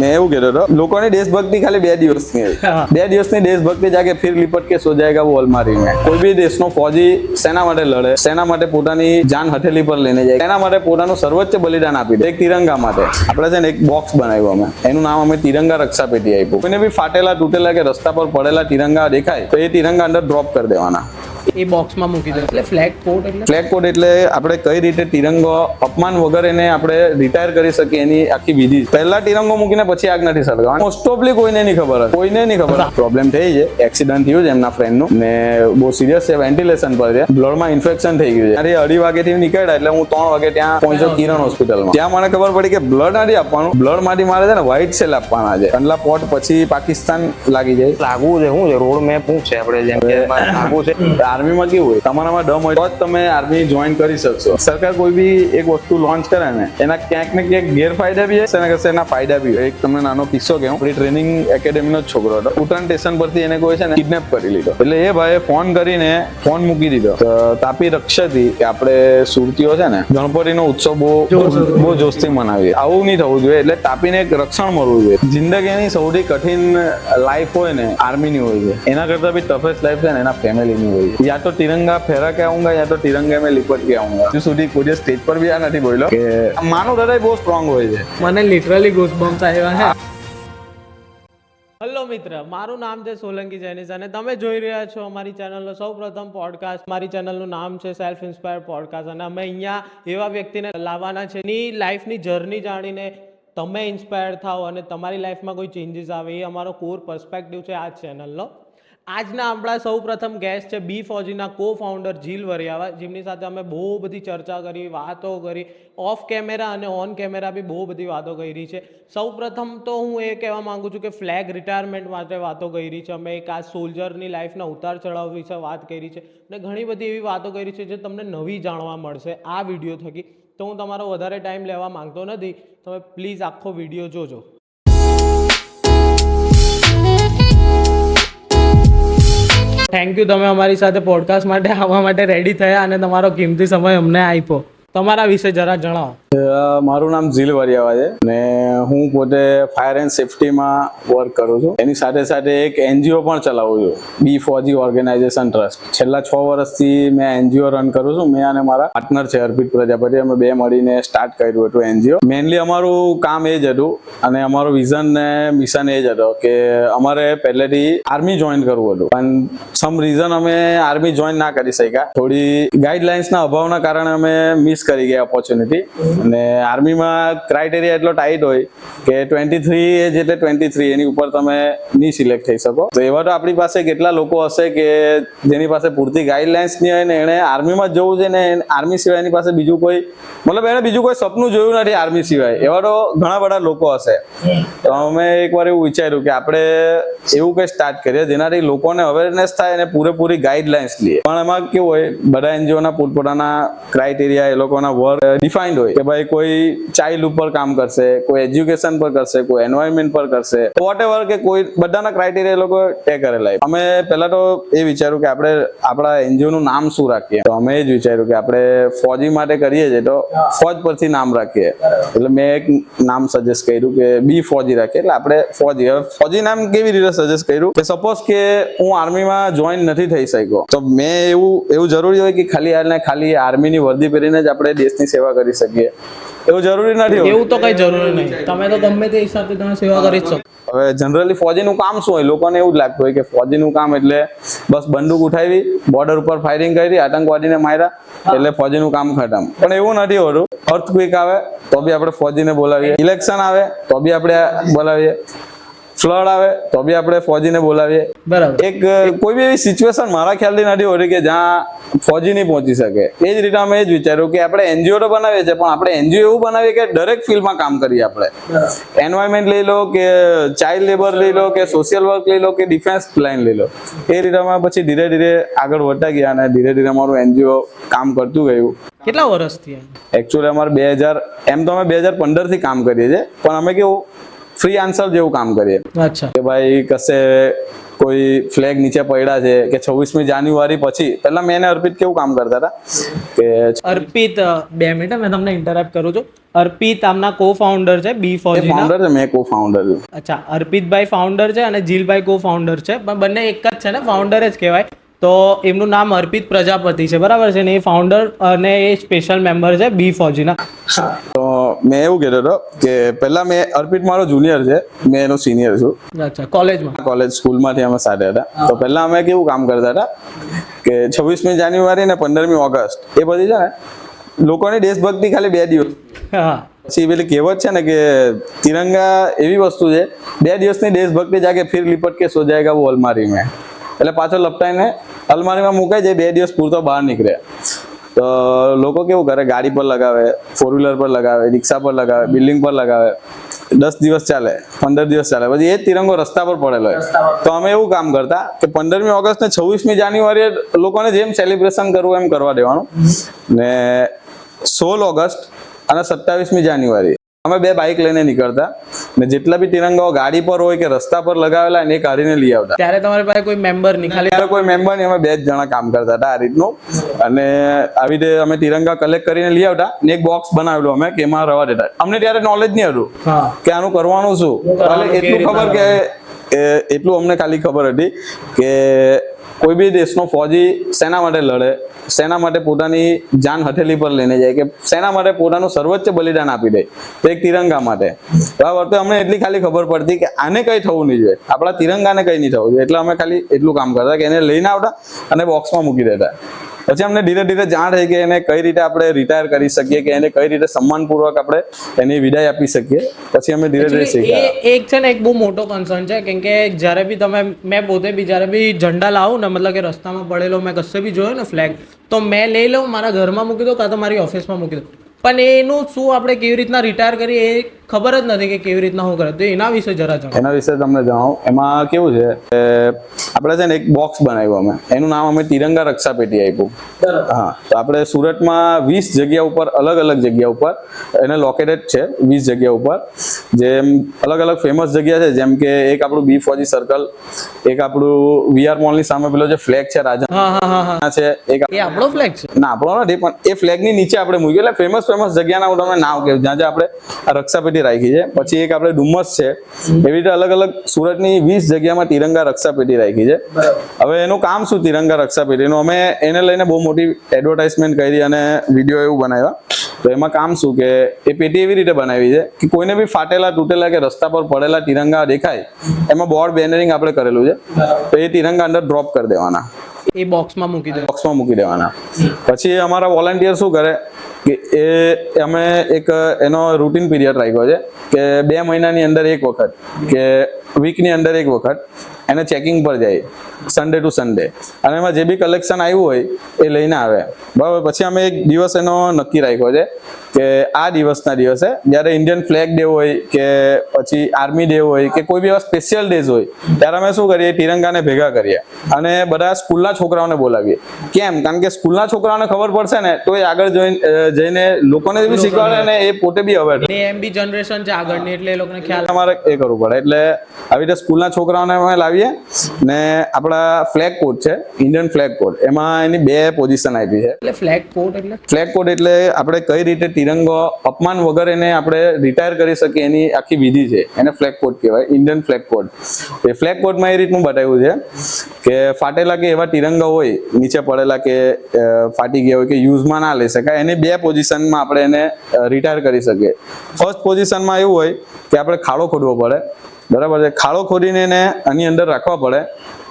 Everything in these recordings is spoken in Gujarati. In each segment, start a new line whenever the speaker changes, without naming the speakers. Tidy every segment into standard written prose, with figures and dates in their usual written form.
मैं એવું કહેતો હતો લોકોની દેશભક્તિ ખાલી 2 દિવસની હોય 2 દિવસની દેશભક્તિ જાગે फिर लिपट के सो जाएगा वो अलमारी में કોઈ બી દેશનો ફૌજી સેના માટે લડે સેના માટે પોતાની જાન હથેલી પર લઈને જાય સેના માટે પોતાનું સર્વોચ્ચ બલિદાન આપી દે એક તિરંગા માટે આપણે છે ને એક બોક્સ બનાવ્યું અમે એનું નામ અમે તિરંગા રક્ષા પેટી આપ્યું કોઈને બી ફાટેલા તૂટેલા કે રસ્તા પર પડેલા તિરંગા દેખાય તો એ તિરંગા અંદર ડ્રોપ કરી દેવાના
એ બોક્સમાં મૂકી દે એટલે ફ્લેગ કોડ
એટલે આપણે કઈ રીતે તિરંગો અપમાન વગર એને આપણે રિટાયર કરી શકીએ એની આખી વિધિ પહેલા તિરંગો મૂકીને પછી આગ નથી સળગાવવાનો મોસ્ટ ઓફલી કોઈને નહીં ખબર પ્રોબ્લેમ થઈ છે એક્સિડન્ટ થયું છે એમના ફ્રેન્ડનું ને બહુ સિરિયસ છે વેન્ટિલેશન પર છે બ્લડમાં ઇન્ફેક્શન થઈ ગયું છે અરે 2:30 વાગેથી નીકળ્યા એટલે હું 3 વાગે ત્યાં પહોંચ્યો કિરણ હોસ્પિટલમાં ત્યાં મને ખબર પડી કે બ્લડ નથી આપવાનું બ્લડ માંથી મારે છે ને વ્હાઇટ સેલ આપવાના છે કંડલા પોર્ટ પછી પાકિસ્તાન લાગી જાય
લાગવું છે શું છે રોડ મેપ શું છે આપણે જેમ કે લાગવું છે
આર્મીમાં કેવું હોય તમારામાં દમ હોય તો જ તમે આર્મી જોઈન કરી શકશો સરકાર કોઈ બી એક વસ્તુ લોન્ચ કરે ને એના ક્યાંક ને ક્યાંક ગેરફાયદા બી છે એના ફાયદા બી હોય એક તમને નાનો કિસ્સો કહું આપણી ટ્રેનિંગ એકેડેમીનો જ છોકરો હતો ઉતરાણ સ્ટેશન પરથી એને કોઈ છે ને કિડનેપ કરી લીધો એટલે એ ભાઈએ ફોન કરીને ફોન મૂકી દીધો તાપી રક્ષાથી કે આપણે સુરતીઓ છે ને ગણપતિનો ઉત્સવ બહુ જોશથી મનાવીએ આવું નહીં થવું જોઈએ એટલે તાપીને એક રક્ષણ મળવું જોઈએ જિંદગીની સૌથી કઠિન લાઈફ હોય ને આર્મીની હોય છે એના કરતા બી ટફેસ્ટ લાઈફ છે ને એના ફેમિલીની હોય છે યા તો तिरंगा फहरा के आऊंगा या तो तिरंगे में लिपट के आऊंगा जो સુધી કોઈ સ્ટેજ પર બી આ નથી બોલ્યો કે માનું હૃદય બહુ સ્ટ્રોંગ હોય છે
મને લિટરલી ગૂઝબમ્સ આવ્યા છે હેલો મિત્ર મારું નામ છે સોલંકી જૈનિસ અને તમે જોઈ રહ્યા છો અમારી ચેનલનો સૌપ્રથમ પોડકાસ્ટ મારી ચેનલનું નામ છે સેલ્ફ ઇન્સ્પાયર પોડકાસ્ટ અને અમે અહીંયા એવા વ્યક્તિને લાવવાના છે એની લાઈફની જર્ની જાણીને તમે ઇન્સ્પાયર થાઓ અને તમારી લાઈફમાં કોઈ ચેન્જીસ આવે એ અમારો કોર પર્સપેક્ટિવ છે આ ચેનલનો આજના આપણા સૌ પ્રથમ ગેસ્ટ છે બી ફોજીના કો ફાઉન્ડર જીલ વરિયાવા જેમની સાથે અમે બહુ બધી ચર્ચા કરી વાતો કરી ઓફ કેમેરા અને ઓન કેમેરા બી બહુ બધી વાતો કરી છે સૌ પ્રથમ તો હું એ કહેવા માંગુ છું કે ફ્લેગ રિટાયરમેન્ટ માટે વાતો કરી છે અમે એક આ સોલ્જરની લાઈફના ઉતાર ચઢાવ વિશે વાત કરી છે અને ઘણી બધી એવી વાતો કરી છે જે તમને નવી જાણવા મળશે આ વિડીયો થકી તો હું તમારો વધારે ટાઈમ લેવા માંગતો નથી તમે પ્લીઝ આખો વિડીયો જોજો થેન્ક યુ તમે અમારી સાથે પોડકાસ્ટ માટે આવવા માટે રેડી થયા અને તમારો કિંમતી સમય અમને આપ્યો તમારા વિશે જરા જણાવો
મારું નામ જીલ વરિયાવા છે ને હું પોતે ફાયર એન્ડ સેફટીમાં વર્ક કરું છું એની સાથે સાથે એક એનજીઓ પણ ચલાવું છું બી ફોજી ઓર્ગેનાઇઝેશન ટ્રસ્ટ છેલ્લા 6 વર્ષથી મેં એનજીઓ રન કરું છું મેં અને મારા પાર્ટનર છે અર્પિત પ્રજાપતિ અમે બે મળીને સ્ટાર્ટ કર્યું હતું એનજીઓ મેનલી અમારું કામ એ જ હતું અને અમારું વિઝન ને મિશન એ જ હતો કે અમારે પહેલેથી આર્મી જોઈન કરવું હતું પણ સમ રીઝન અમે આર્મી જોઈન ના કરી શક્યા થોડી ગાઈડલાઇન્સના અભાવના કારણે અમે મિસ કરી ગયા ઓપોર્ચ્યુનિટી અને આર્મીમાં ક્રાઇટેરિયા એટલો ટાઈટ હોય કે 23 એજ એટલે 23 એની ઉપર તમે નહીં સિલેક્ટ થઈ શકો તો એવા તો આપણી પાસે કેટલા લોકો હશે કે જેની પાસે પૂરતી ગાઈડલાઇન્સ નહીં હોય ને એને આર્મીમાં જ જવું છે ને આર્મી સિવાય એની પાસે બીજું કોઈ મતલબ એને બીજું કોઈ સપનું જોયું નથી આર્મી સિવાય એવા તો ઘણા બધા લોકો હશે તો અમે એકવાર એવું વિચાર્યું કે આપણે એવું કંઈ સ્ટાર્ટ કરીએ જેનાથી લોકોને અવેરનેસ થાય અને પૂરેપૂરી ગાઈડલાઇન્સ લઈએ પણ એમાં કેવું હોય બધા એનજીઓના પોતપોતાના ક્રાઇટેરિયા એ લોકોના વર્ક ડિફાઇન્ડ હોય કે ભાઈ કોઈ ચાઇલ્ડ ઉપર કામ કરશે કોઈ એજ્યુકેશન પર કરશે કોઈ એન્વાયરમેન્ટ પર કરશે વોટ એવર કે કોઈ બધાના ક્રાઇટેરિયા એ લોકો ટે કરેલા અમે પહેલા તો એ વિચાર્યું કે આપણે આપણા એનજીઓનું નામ શું રાખીએ તો અમે એ જ વિચાર્યું કે આપણે ફોજી માટે કરીએ છીએ તો ફોજ પરથી નામ રાખીએ એટલે મેં એક નામ સજેસ્ટ કર્યું કે બી ફોજી રાખીએ એટલે આપણે ફોજી હવે ફોજી નામ કેવી રીતે સજેસ્ટ કર્યું કે સપોઝ કે હું આર્મીમાં જોઈન નથી થઈ શક્યો તો મેં એવું જરૂરી હોય કે ખાલી આર્મીની વર્દી પહેરીને જ આપણે દેશની સેવા કરી શકીએ એવું જરૂરી નથી
એવું તો કઈ જરૂરી નહીં તમે તો ગમે તે હિસાબે તમે સેવા કરી શકો
હવે જનરલી ફોજીનું કામ શું હોય લોકોને એવું જ લાગતું હોય કે ફોજીનું કામ એટલે બસ બંદૂક ઉઠાવી બોર્ડર ઉપર ફાયરિંગ કરી આતંકવાદીને માર્યા એટલે ફોજીનું કામ ખતમ પણ એવું નથી હોતું અર્થક્વેક આવે તો બી આપણે ફોજીને બોલાવીએ ઇલેક્શન આવે તો બી આપણે બોલાવીએ ફ્લડ આવે તો બી આપણે ફોજીને બોલાવીએ
બરાબર
એક કોઈ બી એવી સિચ્યુએશન મારા ખ્યાલથી નથી હોતી કે જ્યાં ફોજી નહીં પહોંચી શકે એ જ રીતે અમે એ જ વિચાર્યું કે આપણે એનજીઓ તો બનાવીએ છીએ પણ આપણે એનજીઓ એવું બનાવીએ કે દરેક ફિલ્ડમાં કામ કરીએ આપણે એન્વાયરમેન્ટ લઈ લો કે ચાઇલ્ડ લેબર લઈ લો કે સોશિયલ વર્ક લઈ લો કે ડિફેન્સ લાઈન લઈ લો એ રીતે અમે પછી ધીરે ધીરે આગળ વધતા ગયા અને ધીરે ધીરે અમારું એનજીઓ કામ કરતું ગયું
કેટલા વર્ષથી
એકચ્યુઅલી અમારે 2000 એમ તો અમે 2015 થી કામ કરીએ છીએ પણ અમે કેવું ફ્રી આન્સર જેવું કામ કરીએ
અચ્છા
કે ભાઈ કશે કોઈ ફ્લેગ નીચે પડ્યા છે કે 26મી જાન્યુઆરી પછી પહેલા મેં અને અર્પિત કેવું કામ કરતા હતા કે
અર્પિત 2 મિનિટ મેં તમને ઇન્ટરપ્ટ કરું છું. અર્પિત આમના કો ફાઉન્ડર છે બી ફોજી ના.
ફાઉન્ડર છે, મેં કો ફાઉન્ડર છું.
અચ્છા, અર્પિતભાઈ ફાઉન્ડર છે અને જીલભાઈ કો ફાઉન્ડર છે, પણ બંને એક જ છે ને, ફાઉન્ડર જ કહેવાય. તો એમનું નામ અર્પિત પ્રજાપતિ છે, બરાબર છે ને? એ ફાઉન્ડર અને એ સ્પેશિયલ મેમ્બર છે બી ફોજીના.
તો મેં એવું કહેતો હતો કે પહેલા અર્પિત મારો જુનિયર છે, મેં એનો સિનિયર છું.
અચ્છા, કોલેજમાં?
કોલેજ સ્કૂલમાંથી અમે સાથે હતા. તો પહેલા અમે કેવું કામ કરતા હતા કે 26મી જાન્યુઆરી ને 15મી ઓગસ્ટ એ બધી છે ને લોકોની દેશભક્તિ ખાલી 2 દિવસ.
હા,
પછી પેલી કહેવત છે ને કે તિરંગા એવી વસ્તુ છે, 2 દિવસની દેશભક્તિ જાગે ફિર લિપટ કે સો જાયેગા વો અલમારી મેં. એટલે પાછો લપટાઈને અલમારીમાં મુકાઈ જાય, 2 દિવસ પૂરતો બહાર નીકળે. તો લોકો કેવું કરે, ગાડી પર લગાવે, 4 વ્હીલર પર લગાવે, રિક્ષા પર લગાવે, બિલ્ડિંગ પર લગાવે. 10 દિવસ ચાલે, 15 દિવસ ચાલે, પછી એ જ તિરંગો રસ્તા પર પડેલો હોય. તો અમે એવું કામ કરતા કે 15મી ઓગસ્ટ ને 26મી જાન્યુઆરીએ લોકોને જેમ સેલિબ્રેશન કરવું એમ કરવા દેવાનું, ને 16 ઓગસ્ટ અને 27મી જાન્યુઆરી અમે 2 બાઇક લઈને નીકળતા, ને જેટલા બી તિરંગાઓ ગાડી પર હોય કે રસ્તા પર લગાવેલા એને કાઢીને લઈ આવતા.
ત્યારે તમારી પાસે કોઈ મેમ્બર નહીં, ખાલી
ત્યારે કોઈ મેમ્બર નહીં, અમે 2 જ જણા કામ કરતા હતા આ રીતનું. અને આવી રીતે અમે તિરંગા કલેક્ટ કરીને લઈ આવતા ને એક બોક્સ બનાવેલું અમે કે એમાં રવા દેતા. અમને ત્યારે નોલેજ નહીં હતું
હા
કે આનું કરવાનું શું, એટલું ખબર કે એટલું અમને ખાલી ખબર હતી કે કોઈ બી દેશનો ફૌજી સેના માટે લડે, સેના માટે પોતાની જાન હથેલી પર લઈને જાય, કે સેના માટે પોતાનું સર્વોચ્ચ બલિદાન આપી દે, તો એક તિરંગા માટે. બરાબર, તો અમને એટલી ખાલી ખબર પડતી કે આને કંઈ થવું નહીં જોઈએ, આપણા તિરંગાને કંઈ નહીં થવું જોઈએ. એટલે અમે ખાલી એટલું કામ કરતા કે એને લઈને આવતા અને બોક્સમાં મૂકી દેતા. પછી અમને ધીરે ધીરે જાણ થઈ કે એને કઈ રીતે આપણે રિટાયર કરી શકીએ, કે એને કઈ રીતે સન્માનપૂર્વક આપણે એની વિદાય આપી શકીએ. પછી અમે ધીરે ધીરે શીખ્યા.
એક છે ને એક બહુ મોટો કન્સર્ન છે, કેમ કે જ્યારે બી તમે, મેં પોતે બી જ્યારે બી ઝંડા લાવું ને, મતલબ કે રસ્તામાં પડેલો મેં કશે બી જોયો ને ફ્લેગ, તો મેં લઈ લઉં, મારા ઘરમાં મૂકી દઉં, કાં તો મારી ઓફિસમાં મૂકી દઉં. પણ એનું શું આપણે કેવી રીતના રિટાયર કરીએ એ ખબર જ નથી કે કેવી રીતના શું કરે. તો એના વિશે જરા જણાવો.
એના વિશે તમને જણાવું. એમાં કેવું છે કે આપણે છે ને એક બોક્સ બનાવ્યું અમે, એનું નામ અમે તિરંગા રક્ષા પેટી આપ્યું. હા, તો આપણે સુરતમાં 20 જગ્યા ઉપર, અલગ અલગ જગ્યા ઉપર એને લોકેટેડ છે, 20 જગ્યા ઉપર. જેમ અલગ અલગ ફેમસ જગ્યા છે, જેમ કે એક આપણું બી ફોજી સર્કલ, એક આપણું વીઆર મોલની સામે પેલો જે ફ્લેગ છે રાજા છે, એક
એ આપણો ફ્લેગ છે
ના, આપણો નથી, પણ એ ફ્લેગની નીચે આપણે મૂક્યું. એટલે ફેમસ જગ્યાના હું તમને નામ કહું જ્યાં આપણે આ રક્ષા પેટી રાખી છે. પછી એક આપણે ડુમસ છે, એવી રીતે અલગ અલગ સુરતની 20 જગ્યામાં તિરંગા રક્ષા પેટી રાખી છે. હવે એનું કામ શું તિરંગા રક્ષા પેટીનું, અમે એને લઈને બહુ મોટી એડવર્ટાઇઝમેન્ટ કરી અને વિડીયો એવું બનાવ્યા. તો એમાં કામ શું કે એ પેટી એવી રીતે બનાવી છે કે કોઈને બી ફાટેલા તૂટેલા કે રસ્તા પર પડેલા તિરંગા દેખાય, એમાં બોર્ડ બેનરિંગ આપણે કરેલું છે, તો એ તિરંગા અંદર ડ્રોપ કરી દેવાના,
એ બોક્સમાં મૂકી દેવાના.
પછી અમારા વોલેન્ટિયર શું કરે કે અમે એક એનો રૂટીન પીરિયડ રાખ્યો છે કે 2 મહિનાની અંદર એક વખત કે વીકની અંદર એક વખત એને ચેકિંગ પર જાય, સન્ડે ટુ સન્ડે, અને એમાં જે બી કલેક્શન આવ્યું હોય એ લઈને આવે. બરાબર, પછી અમે એક દિવસ એનો નક્કી રાખ્યો છે કે આ દિવસના દિવસે જ્યારે ઇન્ડિયન ફ્લેગ ડે હોય કે પછી આર્મી ડે હોય કે કોઈ બી એવા સ્પેશિયલ ડેઝ હોય, ત્યારે અમે શું કરીએ, તિરંગાને ભેગા કરીએ અને બધા સ્કૂલના છોકરાઓને બોલાવીએ. કેમ? કારણ કે સ્કૂલના છોકરાઓને ખબર પડશે ને તો એ આગળ જઈને લોકોને બી શીખવાડે ને એ પોતે બી અવેર થાય.
એમ બી જનરેશન છે આગળની, એટલે એ લોકોને ખ્યાલ
તમારે એ કરવું પડે. એટલે આવી રીતે સ્કૂલના છોકરાઓને અમે લાવીએ ને આપણા ફ્લેગ કોડ છે, ઇન્ડિયન ફ્લેગ કોડ, એમાં એની 2 પોઝિશન આપી છે.
એટલે ફ્લેગ કોડ
એટલે આપણે કઈ રીતે તિરંગો અપમાન વગર એને આપણે રિટાયર કરી શકીએ એની આખી વિધિ છે, એને ફ્લેગ કોડ કહેવાય, ઇન્ડિયન ફ્લેગ કોડ. એ ફ્લેગ કોડમાં એ રીતનું બતાવ્યું છે કે ફાટેલા કે એવા તિરંગા હોય નીચે પડેલા કે ફાટી ગયા હોય કે યુઝમાં ના લઈ શકાય, એની 2 પોઝિશનમાં આપણે એને રિટાયર કરી શકીએ. ફર્સ્ટ પોઝિશનમાં એવું હોય કે આપણે ખાડો ખોદવો પડે, બરાબર છે, ખાડો ખોદીને એને આની અંદર રાખવા પડે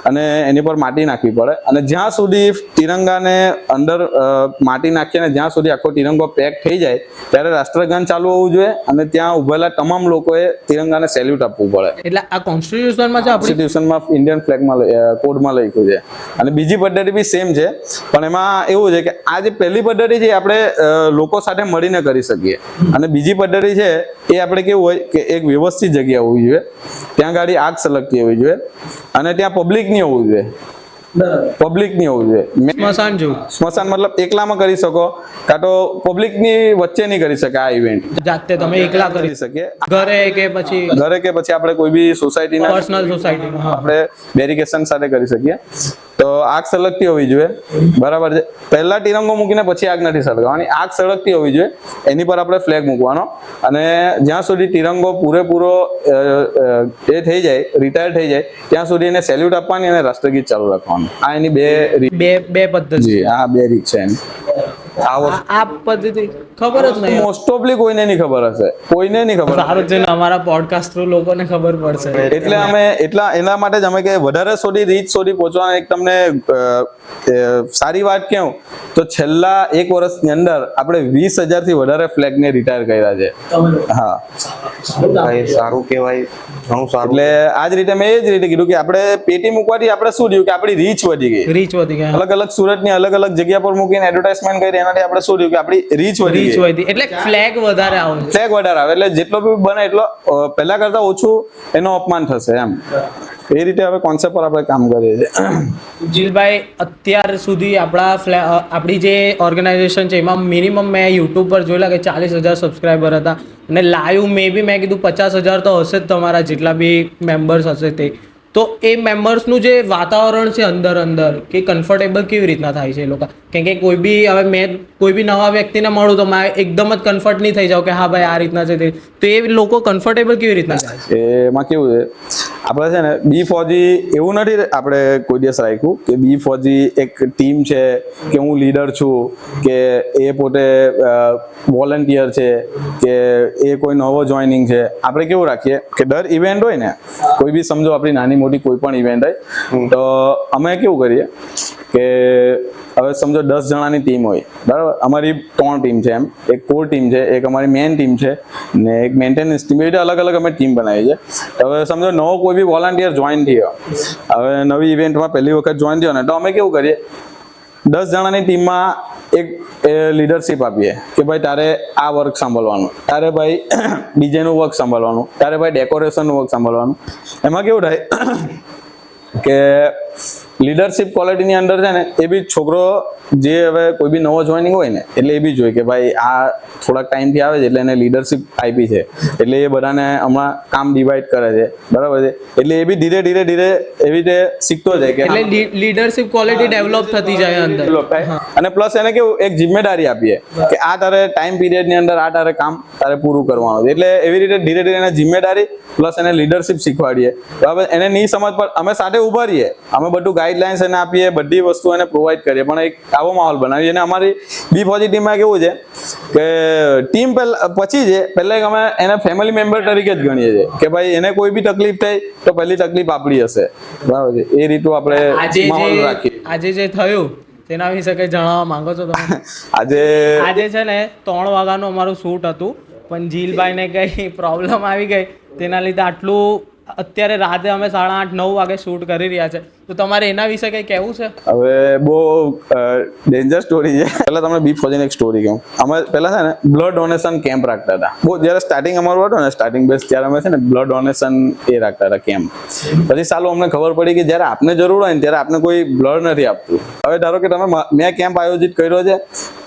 અને એની પર માટી નાખવી પડે, અને જ્યાં સુધી તિરંગાને અંદર માટી નાખીને જ્યાં સુધી આખો તિરંગો પેક થઈ જાય ત્યારે રાષ્ટ્રગાન ચાલુ હોવું જોઈએ અને ત્યાં ઉભેલા તમામ લોકોએ તિરંગાને સેલ્યુટ આપવું પડે.
એટલે આ કોન્સ્ટિટ્યુશનમાં છે,
કોન્સ્ટિટ્યુશનમાં ઇન્ડિયન ફ્લેગમાં કોડમાં લખ્યું છે. અને બીજી પદ્ધતિ બી સેમ છે, પણ એમાં એવું છે કે આ જે પહેલી પદ્ધતિ છે આપણે લોકો સાથે મળીને કરી શકીએ, અને બીજી પદ્ધતિ છે એ આપણે કેવું હોય કે એક વ્યવસ્થિત જગ્યા હોવી જોઈએ, ત્યાં ગાડી આગ સલગતી હોવી જોઈએ અને ત્યાં પબ્લિક નહીં હોવું જોઈએ. પબ્લિક ની હોવું જોઈએ.
સ્મશાન જેવું
સ્મશાન મતલબ એકલામાં કરી શકો, કાં તો પબ્લિક ની વચ્ચે નહીં કરી શકે આ ઇવેન્ટ
જાતે તમે એકલા કરી
કરી શકીએ.
ઘરે કે પછી
ઘરે કે પછી આપણે કોઈ બી સોસાયટીના
પર્સનલ સોસાયટીમાં.
આપણે બેરિકેશન સાથે કરી શકીએ. તો આગ સળગતી હોવી જોઈએ, બરાબર છે. પહેલા તિરંગો મૂકીને પછી આગ નથી સળગાવવાની, આગ સળગતી હોવી જોઈએ, એની પર આપણે ફ્લેગ મૂકવાનો અને જ્યાં સુધી તિરંગો પૂરેપૂરો એ થઈ જાય, રિટાયર થઈ જાય ત્યાં સુધી એને સેલ્યુટ આપવાની અને રાષ્ટ્રગીત ચાલુ રાખવાનું. આ એની
બે પદ્ધતિ.
જી આ બે રીત છે એની.
આ પદ્ધતિ ખબર જ નહીં.
મોસ્ટ ઓફલી કોઈને નહીં ખબર હશે, કોઈને નહીં ખબર.
સારું છે ને અમારા પોડકાસ્ટ થ્રુ લોકોને ખબર પડશે.
એટલે અમે એના માટે જ અમે કે વધારે રીચ સુધી પહોંચવાના એક તમને સારી વાત કહું તો છેલ્લા 1 વર્ષની અંદર આપણે 20,000 થી વધારે ફ્લેગ ને રિટાયર કર્યા છે. હા
ભાઈ સારું કહેવાય, ઘણું સારું.
એટલે આ જ રીતે મેં એ જ રીતે કીધું કે આપણે પેટી મૂકવાથી આપણે શું થયું કે આપણી રીચ વધી ગઈ.
રીચ વધી ગયા.
અલગ અલગ સુરતની અલગ અલગ જગ્યા પર મૂકીને એડવર્ટાઇઝમેન્ટ કરી એનાથી આપણે શું થયું કે આપણી રીચ વધી
રીચ
ગઈ.
વધી એટલે ફ્લેગ વધારે આવે.
ફ્લેગ વધારે આવે એટલે જેટલો બી બને એટલો પહેલા કરતા ઓછું એનો અપમાન થશે એમ. એ રીતે હવે કોન્સેપ્ટ પર આપણે કામ કરીએ છીએ.
જીલભાઈ અત્યાર સુધી આપણી જે ઓર્ગેનાઇઝેશન છે એમાં મિનિમમ મેં યુટ્યુબ પર જોયેલા કે 40,000 સબસ્ક્રાઈબર હતા અને લાઈવ મેં કીધું 50,000 તો હશે જ તમારા જેટલા બી મેમ્બર્સ હશે તે. તો એ મેમ્બર્સનું જે વાતાવરણ છે અંદર કે કમ્ફર્ટેબલ કેવી રીતના થાય છે એ લોકો? કેમ કે કોઈ બી નવા વ્યક્તિને મળું તો મારે એકદમ જ કમ્ફર્ટ નહીં થઈ જાવ કે હા ભાઈ આ રીતના છે તે. તો એ લોકો કમ્ફર્ટેબલ કેવી રીતના થાય છે?
એમાં કેવું છે આપણે છે ને B4G એવું નથી આપણે કોઈ દિવસ રાખ્યું કે B4G એક ટીમ છે કે હું લીડર છું કે એ પોતે વોલન્ટિયર છે કે એ કોઈ નવો જોઈનિંગ છે. આપણે કેવું રાખીએ કે દર ઇવેન્ટ હોય ને, કોઈ બી સમજો આપણી નાની મોટી કોઈ પણ ઇવેન્ટ હોય તો અમે કેવું કરીએ કે હવે સમજો 10 જણાની ટીમ હોય, બરાબર. અમારી 3 ટીમ છે એમ, એક કોર ટીમ છે, એક અમારી મેઇન ટીમ છે ને એક મેન્ટેનન્સ ટીમ. એ રીતે અલગ અલગ અમે ટીમ બનાવી છે. હવે સમજો નવો કોઈ બી વોલન્ટિયર જોઈન થયો, હવે નવી ઇવેન્ટમાં પહેલી વખત જોઈન થયો ને, તો અમે કેવું કરીએ 10 જણાની ટીમમાં એક લીડરશિપ આપીએ કે ભાઈ તારે આ વર્ક સંભાળવાનું, તારે ભાઈ ડીજેનું વર્ક સંભાળવાનું, તારે ભાઈ ડેકોરેશનનું વર્ક સંભાળવાનું. એમાં કેવું થાય કે લીડરશિપ ક્વોલિટીની અંદર છે ને એ બી છોકરો જે હવે કોઈ બી નવો જોઈનિંગ હોય ને એટલે એ બી જોઈએ કે ભાઈ આ થોડાક ટાઈમથી આવે છે એટલે એને લીડરશિપ આપી છે એટલે એ બધાને હમણાં કામ ડિવાઈડ કરે છે, બરાબર છે. એટલે એ બી ધીરે એવી રીતે શીખતો જાય કે
એટલે લીડરશિપ ક્વોલિટી ડેવલપ થતી જાય અંદર.
ડેવલપ થાય. અને પ્લસ એને કેવું એક જિમ્મેદારી આપીએ કે આ તારે ટાઈમ પીરિયડની અંદર આ તારે કામ તારે પૂરું કરવાનું છે. એટલે એવી રીતે ધીરે એને જિમ્મેદારી પ્લસ એને લીડરશિપ શીખવાડીએ, બરાબર. એને નહીં સમજ પર અમે સાથે ઉભા રહીએ, અમે બધું ગાઈડલાઇન્સ એને આપીએ, બધી વસ્તુ એને પ્રોવાઈડ કરીએ, પણ એક આવો માહોલ બનાવીએ. અને અમારી B4G ટીમમાં કેવું છે કે ટીમ પછી છે પહેલા અમે એને ફેમિલી મેમ્બર તરીકે જ ગણીએ છીએ કે ભાઈ એને કોઈ બી તકલીફ થાય તો પહેલી તકલીફ આપણી હશે, બરાબર છે. એ રીતું આપણે માહોલ રાખીએ.
આજે જે થયું તેના વિશે કંઈ જણાવવા માંગો છો તમે?
આજે
છે ને 3 વાગ્યાનું અમારું શૂટ હતું પણ જીલભાઈને કંઈ પ્રોબ્લેમ આવી ગઈ તેના લીધે આટલું અત્યારે રાતે અમે 8:30-9 વાગે શૂટ કરી રહ્યા છે. તો તમારે એના વિશે કંઈ કહેવું છે?
હવે બહુ ડેન્જર સ્ટોરી છે. પહેલા તમને B4G ની એક સ્ટોરી કહું. અમે પહેલા છે ને બ્લડ ડોનેશન કેમ્પ રાખતા હતા. બહુ જ્યારે સ્ટાર્ટિંગ અમારું હતું ને સ્ટાર્ટિંગ બેસ ત્યારે અમે છે ને બ્લડ ડોનેશન એ રાખતા હતા કેમ્પ. પછી સાલું અમને ખબર પડી કે જ્યારે આપને જરૂર હોય ને ત્યારે આપને કોઈ બ્લડ નથી આપતું. હવે ધારો કે મેં કેમ્પ આયોજિત કર્યો છે,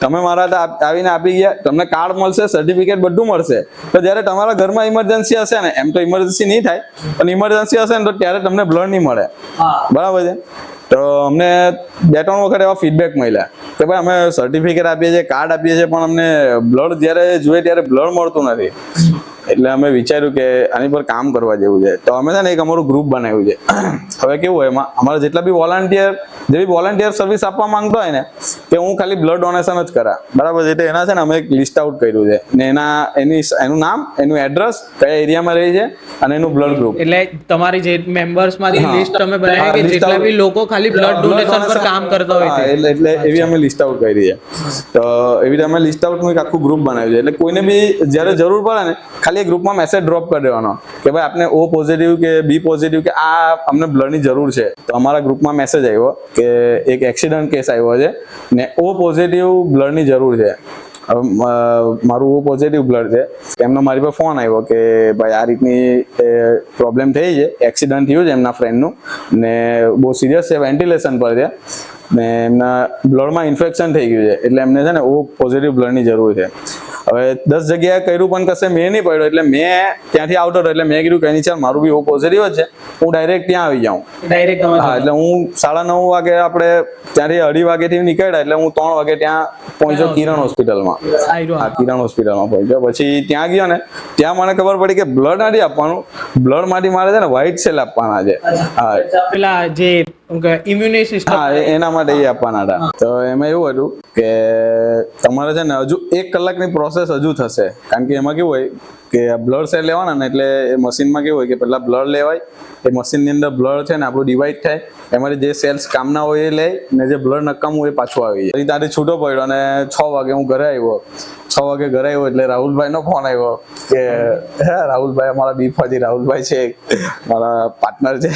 તમે મારા આવીને આપી ગયા, તમને કાર્ડ મળશે, સર્ટિફિકેટ બધું મળશે. તો જ્યારે તમારા ઘરમાં ઇમરજન્સી હશે ને, એમ તો ઇમરજન્સી નહીં થાય પણ ઇમરજન્સી હશે ને તો ત્યારે તમને બ્લડ નહીં મળે, બરાબર છે. તો અમને 2-3 વખત એવા ફીડબેક મળ્યા કે ભાઈ અમે સર્ટિફિકેટ આપીએ છીએ, કાર્ડ આપીએ છીએ, પણ અમને બ્લડ જ્યારે જોઈએ ત્યારે બ્લડ મળતું નથી. એટલે અમે વિચાર્યું કે આની પર કામ કરવા જેવું છે. તો અમે છે ને એક અમારું ગ્રુપ બનાવ્યું છે. હવે કેવું હોય એમાં અમારા જેટલા બી વોલન્ટિયર સર્વિસ આપવા માંગતો હોય ને કે હું ખાલી બ્લડ ડોનેશન જ કરા, બરાબર છે. એટલે એના છે ને અમે એક લિસ્ટ આઉટ કર્યું છે ને એનું નામ, એનું એડ્રેસ, કયા એરિયામાં રહે છે અને એનું બ્લડ ગ્રુપ.
એટલે તમારી જે મેમ્બર્સમાંથી લિસ્ટ તમે બનાવી કે જેટલા બી લોકો ખાલી બ્લડ ડોનેશન પર કામ કરતા હોય
એટલે એવી અમે લિસ્ટ આઉટ કરી છે. તો એવી રીતે અમે લિસ્ટ આઉટનું એક આખું ગ્રુપ બનાવ્યું છે. એટલે કોઈને બી જ્યારે જરૂર પડે ને ખાલી એ ગ્રુપમાં મેસેજ ડ્રોપ કરી દેવાનો કે ભાઈ આપને O પોઝિટિવ કે B પોઝિટિવ કે આ અમને બ્લડની જરૂર છે. તો અમારા ગ્રુપમાં મેસેજ આવ્યો કે એક એક્સિડન્ટ કેસ આવ્યો છે ને O પોઝિટિવ બ્લડની જરૂર છે. હવે મારું ઓ પોઝિટિવ બ્લડ છે. એમનો મારી પર ફોન આવ્યો કે ભાઈ આ રીતની પ્રોબ્લેમ થઈ છે, એક્સિડન્ટ થયું છે એમના ફ્રેન્ડનું ને બહુ સિરિયસ છે, વેન્ટિલેશન પર છે ને એમના બ્લડમાં ઇન્ફેક્શન થઈ ગયું છે, એટલે એમને છે ને ઓ પોઝિટિવ બ્લડની જરૂર છે. હવે 10 જગ્યાએ કર્યું પણ કશે મેં નહીં પડ્યો, એટલે મેં ત્યાંથી આવતો હતો, એટલે મેં કીધું કંઈ નહીં, ચાલ મારું બી ઓ પોઝિટિવ જ છે, હું ડાયરેક્ટ ત્યાં આવી જાઉં.
ડાયરેક્ટ
હા, એટલે હું 9:30 વાગે આપણે ત્યાંથી 2:30 વાગેથી નીકળ્યા, એટલે હું 3 વાગે ત્યાં પહોંચ્યો કિરણ હોસ્પિટલમાં. હા, કિરણ હોસ્પિટલમાં પહોંચ્યો. પછી ત્યાં ગયો ને ત્યાં મને ખબર પડી કે બ્લડ નથી આપવાનું, બ્લડ માંથી મારે છે ને વ્હાઇટ સેલ આપવાના છે. હા,
પેલા જે ઇમ્યુનિટી સિસ્ટમ,
હા, એના માટે એ આપવાના હતા. તો એમાં એવું હતું કે તમારે છે ને હજુ 1 કલાકની પ્રોસેસ હજુ થશે, કારણ કે એમાં કેવું હોય કે બ્લડ સેલ લેવાના ને, એટલે એ મશીનમાં કેવું હોય કે પહેલા બ્લડ લેવાય, એ મશીનની અંદર બ્લડ છે ને આપણું ડિવાઈડ થાય, એમાંથી જે સેલ્સ કામના હોય એ લે ને જે બ્લડ નકામું હોય એ પાછું આવી જાય. ત્યાંથી છૂટો પડ્યો અને 6 વાગે હું ઘરે આવ્યો. 6 વાગે ઘરે આવ્યો એટલે રાહુલભાઈનો ફોન આવ્યો કે રાહુલભાઈ, અમારા બીફાજી રાહુલભાઈ છે, મારા પાર્ટનર છે,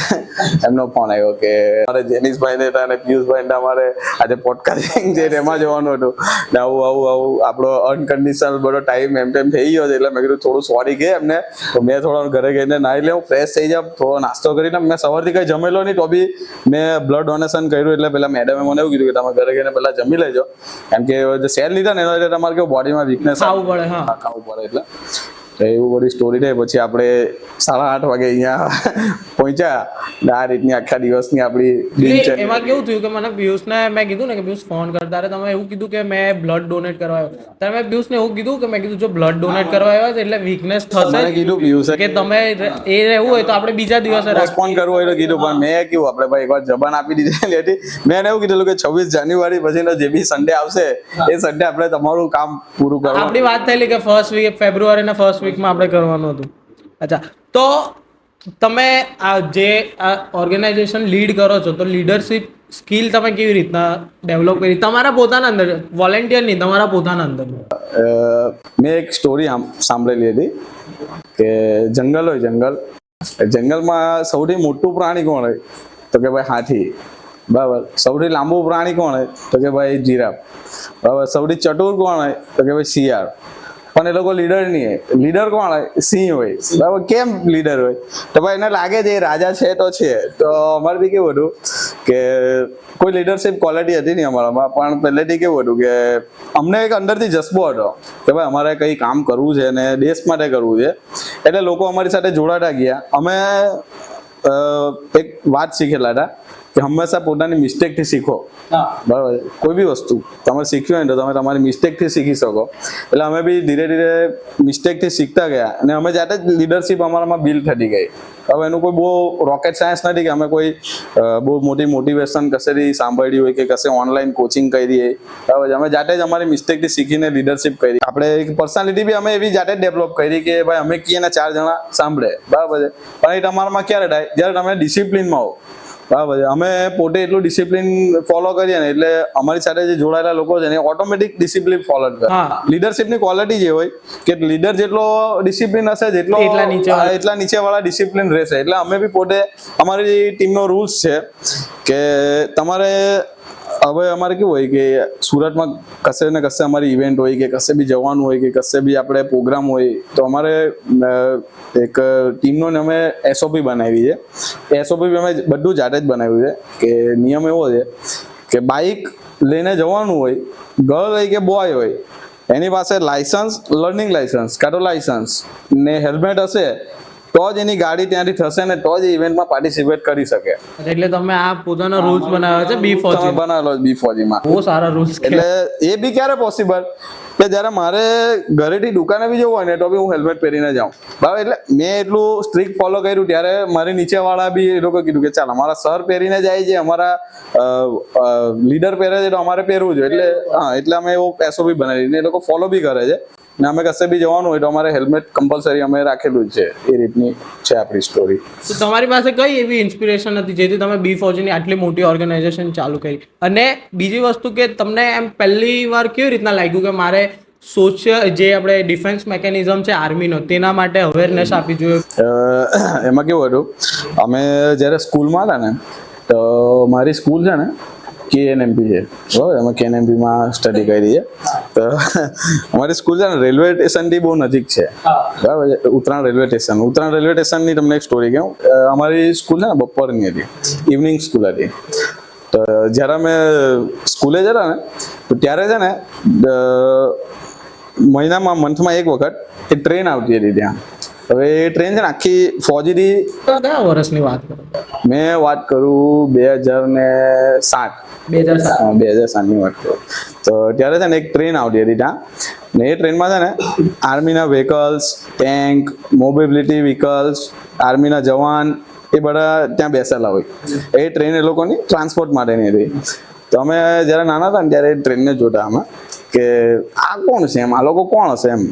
એમનો ફોન આવ્યો કે મારે જેનિશભાઈને અને પિયુષભાઈને અમારે આજે પોડકાસ્ટિંગ છે એમાં જવાનું હતું ને આવું આપણો અનકન્ડિશનલ બધો ટાઈમ એમ થઈ ગયો છે, એટલે મેં કીધું થોડું સોરી કે એમને. તો મેં થોડો ઘરે ગઈને નાહી લઉં, ફ્રેશ થઈ જાઉં, થોડો નાસ્તો કરીને, મેં સવારથી કંઈ જમેલો નહીં તો બી મેં બ્લડ ડોનેશન કર્યું, એટલે પેલા મેડમે મને એવું કીધું કે તમે ઘરે ગઈને પહેલા જમી લેજો, કેમ કે જે સેલ લીધા ને એનો એટલે તમારે કેવું બોડીમાં વીકનેસ
ખાવું પડે. હા,
ખાવું પડે. એટલે તો એવું બધી સ્ટોરી થઈ. પછી આપણે 8:30 વાગે અહીંયા પહોંચ્યા ને આ રીતની આખા દિવસની આપણી દિનચર્યા.
એમાં કેવું થયું કે મને પિયુષને મેં કીધું ને કે પિયુષ ફોન કર, તારે તમે એવું કીધું કે મેં બ્લડ ડોનેટ કરવા આવ્યો, ત્યારે મેં પિયુષને એવું કીધું કે મેં કીધું જો બ્લડ ડોનેટ કરવા આવ્યા છે એટલે વીકનેસ થશે,
મને કીધું પિયુષે
કે તમે એ રહેવું હોય તો આપણે બીજા દિવસે
પોસ્ટપોન કરવું હોય તો કીધું, પણ મેં કેવું આપણે ભાઈ એકવાર જબાન આપી દીધેલી હતી. મેં એને એવું કીધેલું કે 26 જાન્યુઆરી પછીનો જે બી સન્ડે આવશે એ સન્ડે આપણે તમારું કામ પૂરું કરવાનું.
આપણી વાત થયેલી કે ફર્સ્ટ વીક ફેબ્રુઆરીના ફર્સ્ટ વીકમાં આપણે કરવાનું હતું. અચ્છા, તો તમે આ જે આ ઓર્ગેનાઇઝેશન લીડ કરો છો, તો લીડરશિપ સ્કિલ તમે કેવી રીતના ડેવલપ કરી તમારા પોતાના અંદર, વોલેન્ટિયર નહીં, તમારા પોતાના અંદર?
મેં એક સ્ટોરી સાંભળેલી હતી કે જંગલ હોય, જંગલમાં સૌથી મોટું પ્રાણી કોણ હોય તો કે ભાઈ હાથી, બરાબર. સૌથી લાંબુ પ્રાણી કોણ હોય તો કે ભાઈ જીરાફ, બરાબર. સૌથી ચતુર કોણ હોય તો કે ભાઈ શિયાળ. પણ એ લોકો લીડર નહીં હોય. લીડર કોણ હોય? સિંહ હોય, બરાબર. કેમ લીડર હોય તો ભાઈ એને લાગે છે એ રાજા છે તો છે. તો અમારે બી કેવું હતું કે કોઈ લીડરશિપ ક્વોલિટી હતી નહીં અમારામાં, પણ પહેલેથી કેવું હતું કે અમને એક અંદરથી જસ્બો હતો કે ભાઈ અમારે કંઈ કામ કરવું છે અને દેશ માટે કરવું છે, એટલે લોકો અમારી સાથે જોડાતા ગયા. અમે એક વાત શીખેલા હતા કે હંમેશા પોતાની મિસ્ટેકથી શીખો, બરાબર. કોઈ બી વસ્તુ તમે શીખ્યું હોય ને તો તમે તમારી મિસ્ટેકથી શીખી શકો. એટલે અમે બી ધીરે ધીરે મિસ્ટેકથી શીખતા ગયા અને અમે જાતે જ લીડરશિપ અમારામાં બિલ્ડ થતી ગઈ. હવે એનું કોઈ બહુ રોકેટ સાયન્સ નથી કે અમે કોઈ બહુ મોટી મોટિવેશન કશેથી સાંભળી હોય કે કશે ઓનલાઈન કોચિંગ કરી હોય, બરાબર. અમે જાતે જ અમારી મિસ્ટેકથી શીખીને લીડરશિપ કરી. આપણે એક પર્સનાલિટી બી અમે એવી જાતે જ ડેવલપ કરી કે ભાઈ અમે કહીએ ને 4 જણા સાંભળે, બરાબર છે. પણ એ તમારામાં ક્યારે થાય? જ્યારે તમે ડિસિપ્લિનમાં હો, બરાબર છે. અમે પોતે એટલું ડિસિપ્લિન ફોલો કરીએ ને એટલે અમારી સાથે જે જોડાયેલા લોકો છે ને ઓટોમેટિક ડિસિપ્લિન ફોલો કરે. લીડરશિપની ક્વોલિટી જે હોય કે લીડર જેટલો ડિસિપ્લિન હશે એટલા નીચે વાળા ડિસિપ્લિન રહેશે. એટલે અમે બી પોતે અમારી ટીમનો રૂલ્સ છે કે તમારે હવે અમારે કેવું હોય કે સુરતમાં કશે ને કશે અમારી ઇવેન્ટ હોય કે કશે બી જવાનું હોય કે કશે બી આપણે પ્રોગ્રામ હોય તો અમારે એક ટીમનો અમે એસઓપી બનાવી છે. એસઓપી અમે બધું જાતે જ બનાવ્યું છે કે નિયમ એવો છે કે બાઇક લઈને જવાનું હોય, ગર્લ હોય કે બોય હોય, એની પાસે લાયસન્સ, લર્નિંગ લાયસન્સ કાં તો લાયસન્સ ને હેલ્મેટ હશે તો જ એની ગાડી ત્યાંથી થશે ને તો જ ઇવેન્ટમાં પાર્ટિસિપેટ કરી શકે.
એટલે તમે આ પોતાનો રૂલ્સ બનાવ્યો છે B4G?
બનાવેલો છે B4G માં.
બહુ સારા રૂલ્સ.
એટલે એ બી ક્યારે પોસિબલ કે જ્યારે મારે ઘરેથી દુકાને બી જવું હોય ને તો બી હું હેલ્મેટ પહેરીને જાઉં, બરાબર. એટલે મેં એટલું સ્ટ્રિક્ટ ફોલો કર્યું ત્યારે મારી નીચેવાળા બી એ લોકો કીધું કે ચાલ અમારા સર પહેરીને જાય છે, અમારા લીડર પહેરે છે તો અમારે પહેરવું જોઈએ. એટલે હા, એટલે અમે એવો એસઓપી બનાવી એ લોકો ફોલો બી કરે છે ને અમે કશે બી જવાનું હોય તો અમારે હેલ્મેટ કમ્પલસરી અમે રાખેલું જ છે. એ રીતની છે આપણી સ્ટોરી.
તો તમારી પાસે કઈ એવી ઇન્સ્પિરેશન હતી જેથી તમે B4G ની આટલી મોટી ઓર્ગેનાઇઝેશન ચાલુ કરી? અને બીજી વસ્તુ કે તમને એમ પહેલી વાર કેવી રીતના લાગ્યું કે મારે જે આપણે ડિફેન્સ મેકેનિઝમ છે આર્મીનો તેના માટે અવેરનેસ આપવી જોઈએ?
એમાં કેવું હતું, અમે જ્યારે સ્કૂલમાં હતા ને તો મારી સ્કૂલ છે ને KNMP છે, બરાબર. અમે KNMP માં સ્ટડી કરી છે તો અમારી સ્કૂલ છે ને રેલવે સ્ટેશનથી બહુ નજીક છે, બરાબર છે. ઉત્તરાયણ રેલવે સ્ટેશનની તમને એક સ્ટોરી કહું. અમારી સ્કૂલ છે ને બપોરની હતી, ઇવનિંગ સ્કૂલ હતી. તો જ્યારે અમે સ્કૂલે જતા ને તો ત્યારે છે ને મંથમાં એક વખત એ ટ્રેન આવતી હતી ત્યાં. હવે એ ટ્રેન છે ને આખી ફોજીથી.
કયા વર્ષની વાત કરો?
મેં વાત કરું 2007. 2007ની વાત કરું. તો ત્યારે છે ને એક ટ્રેન આવતી હતી ત્યાં, ને એ ટ્રેનમાં છે ને આર્મીના વ્હીકલ્સ, ટેન્ક, મોબિલિટી વ્હીકલ્સ, આર્મીના જવાન એ બધા ત્યાં બેસેલા હોય. એ ટ્રેન એ લોકોની ટ્રાન્સપોર્ટ માટેની હતી. તો અમે જ્યારે નાના હતા ને ત્યારે એ ટ્રેનને જોતા અમે કે આ કોણ છે એમ, આ લોકો કોણ હશે એમ,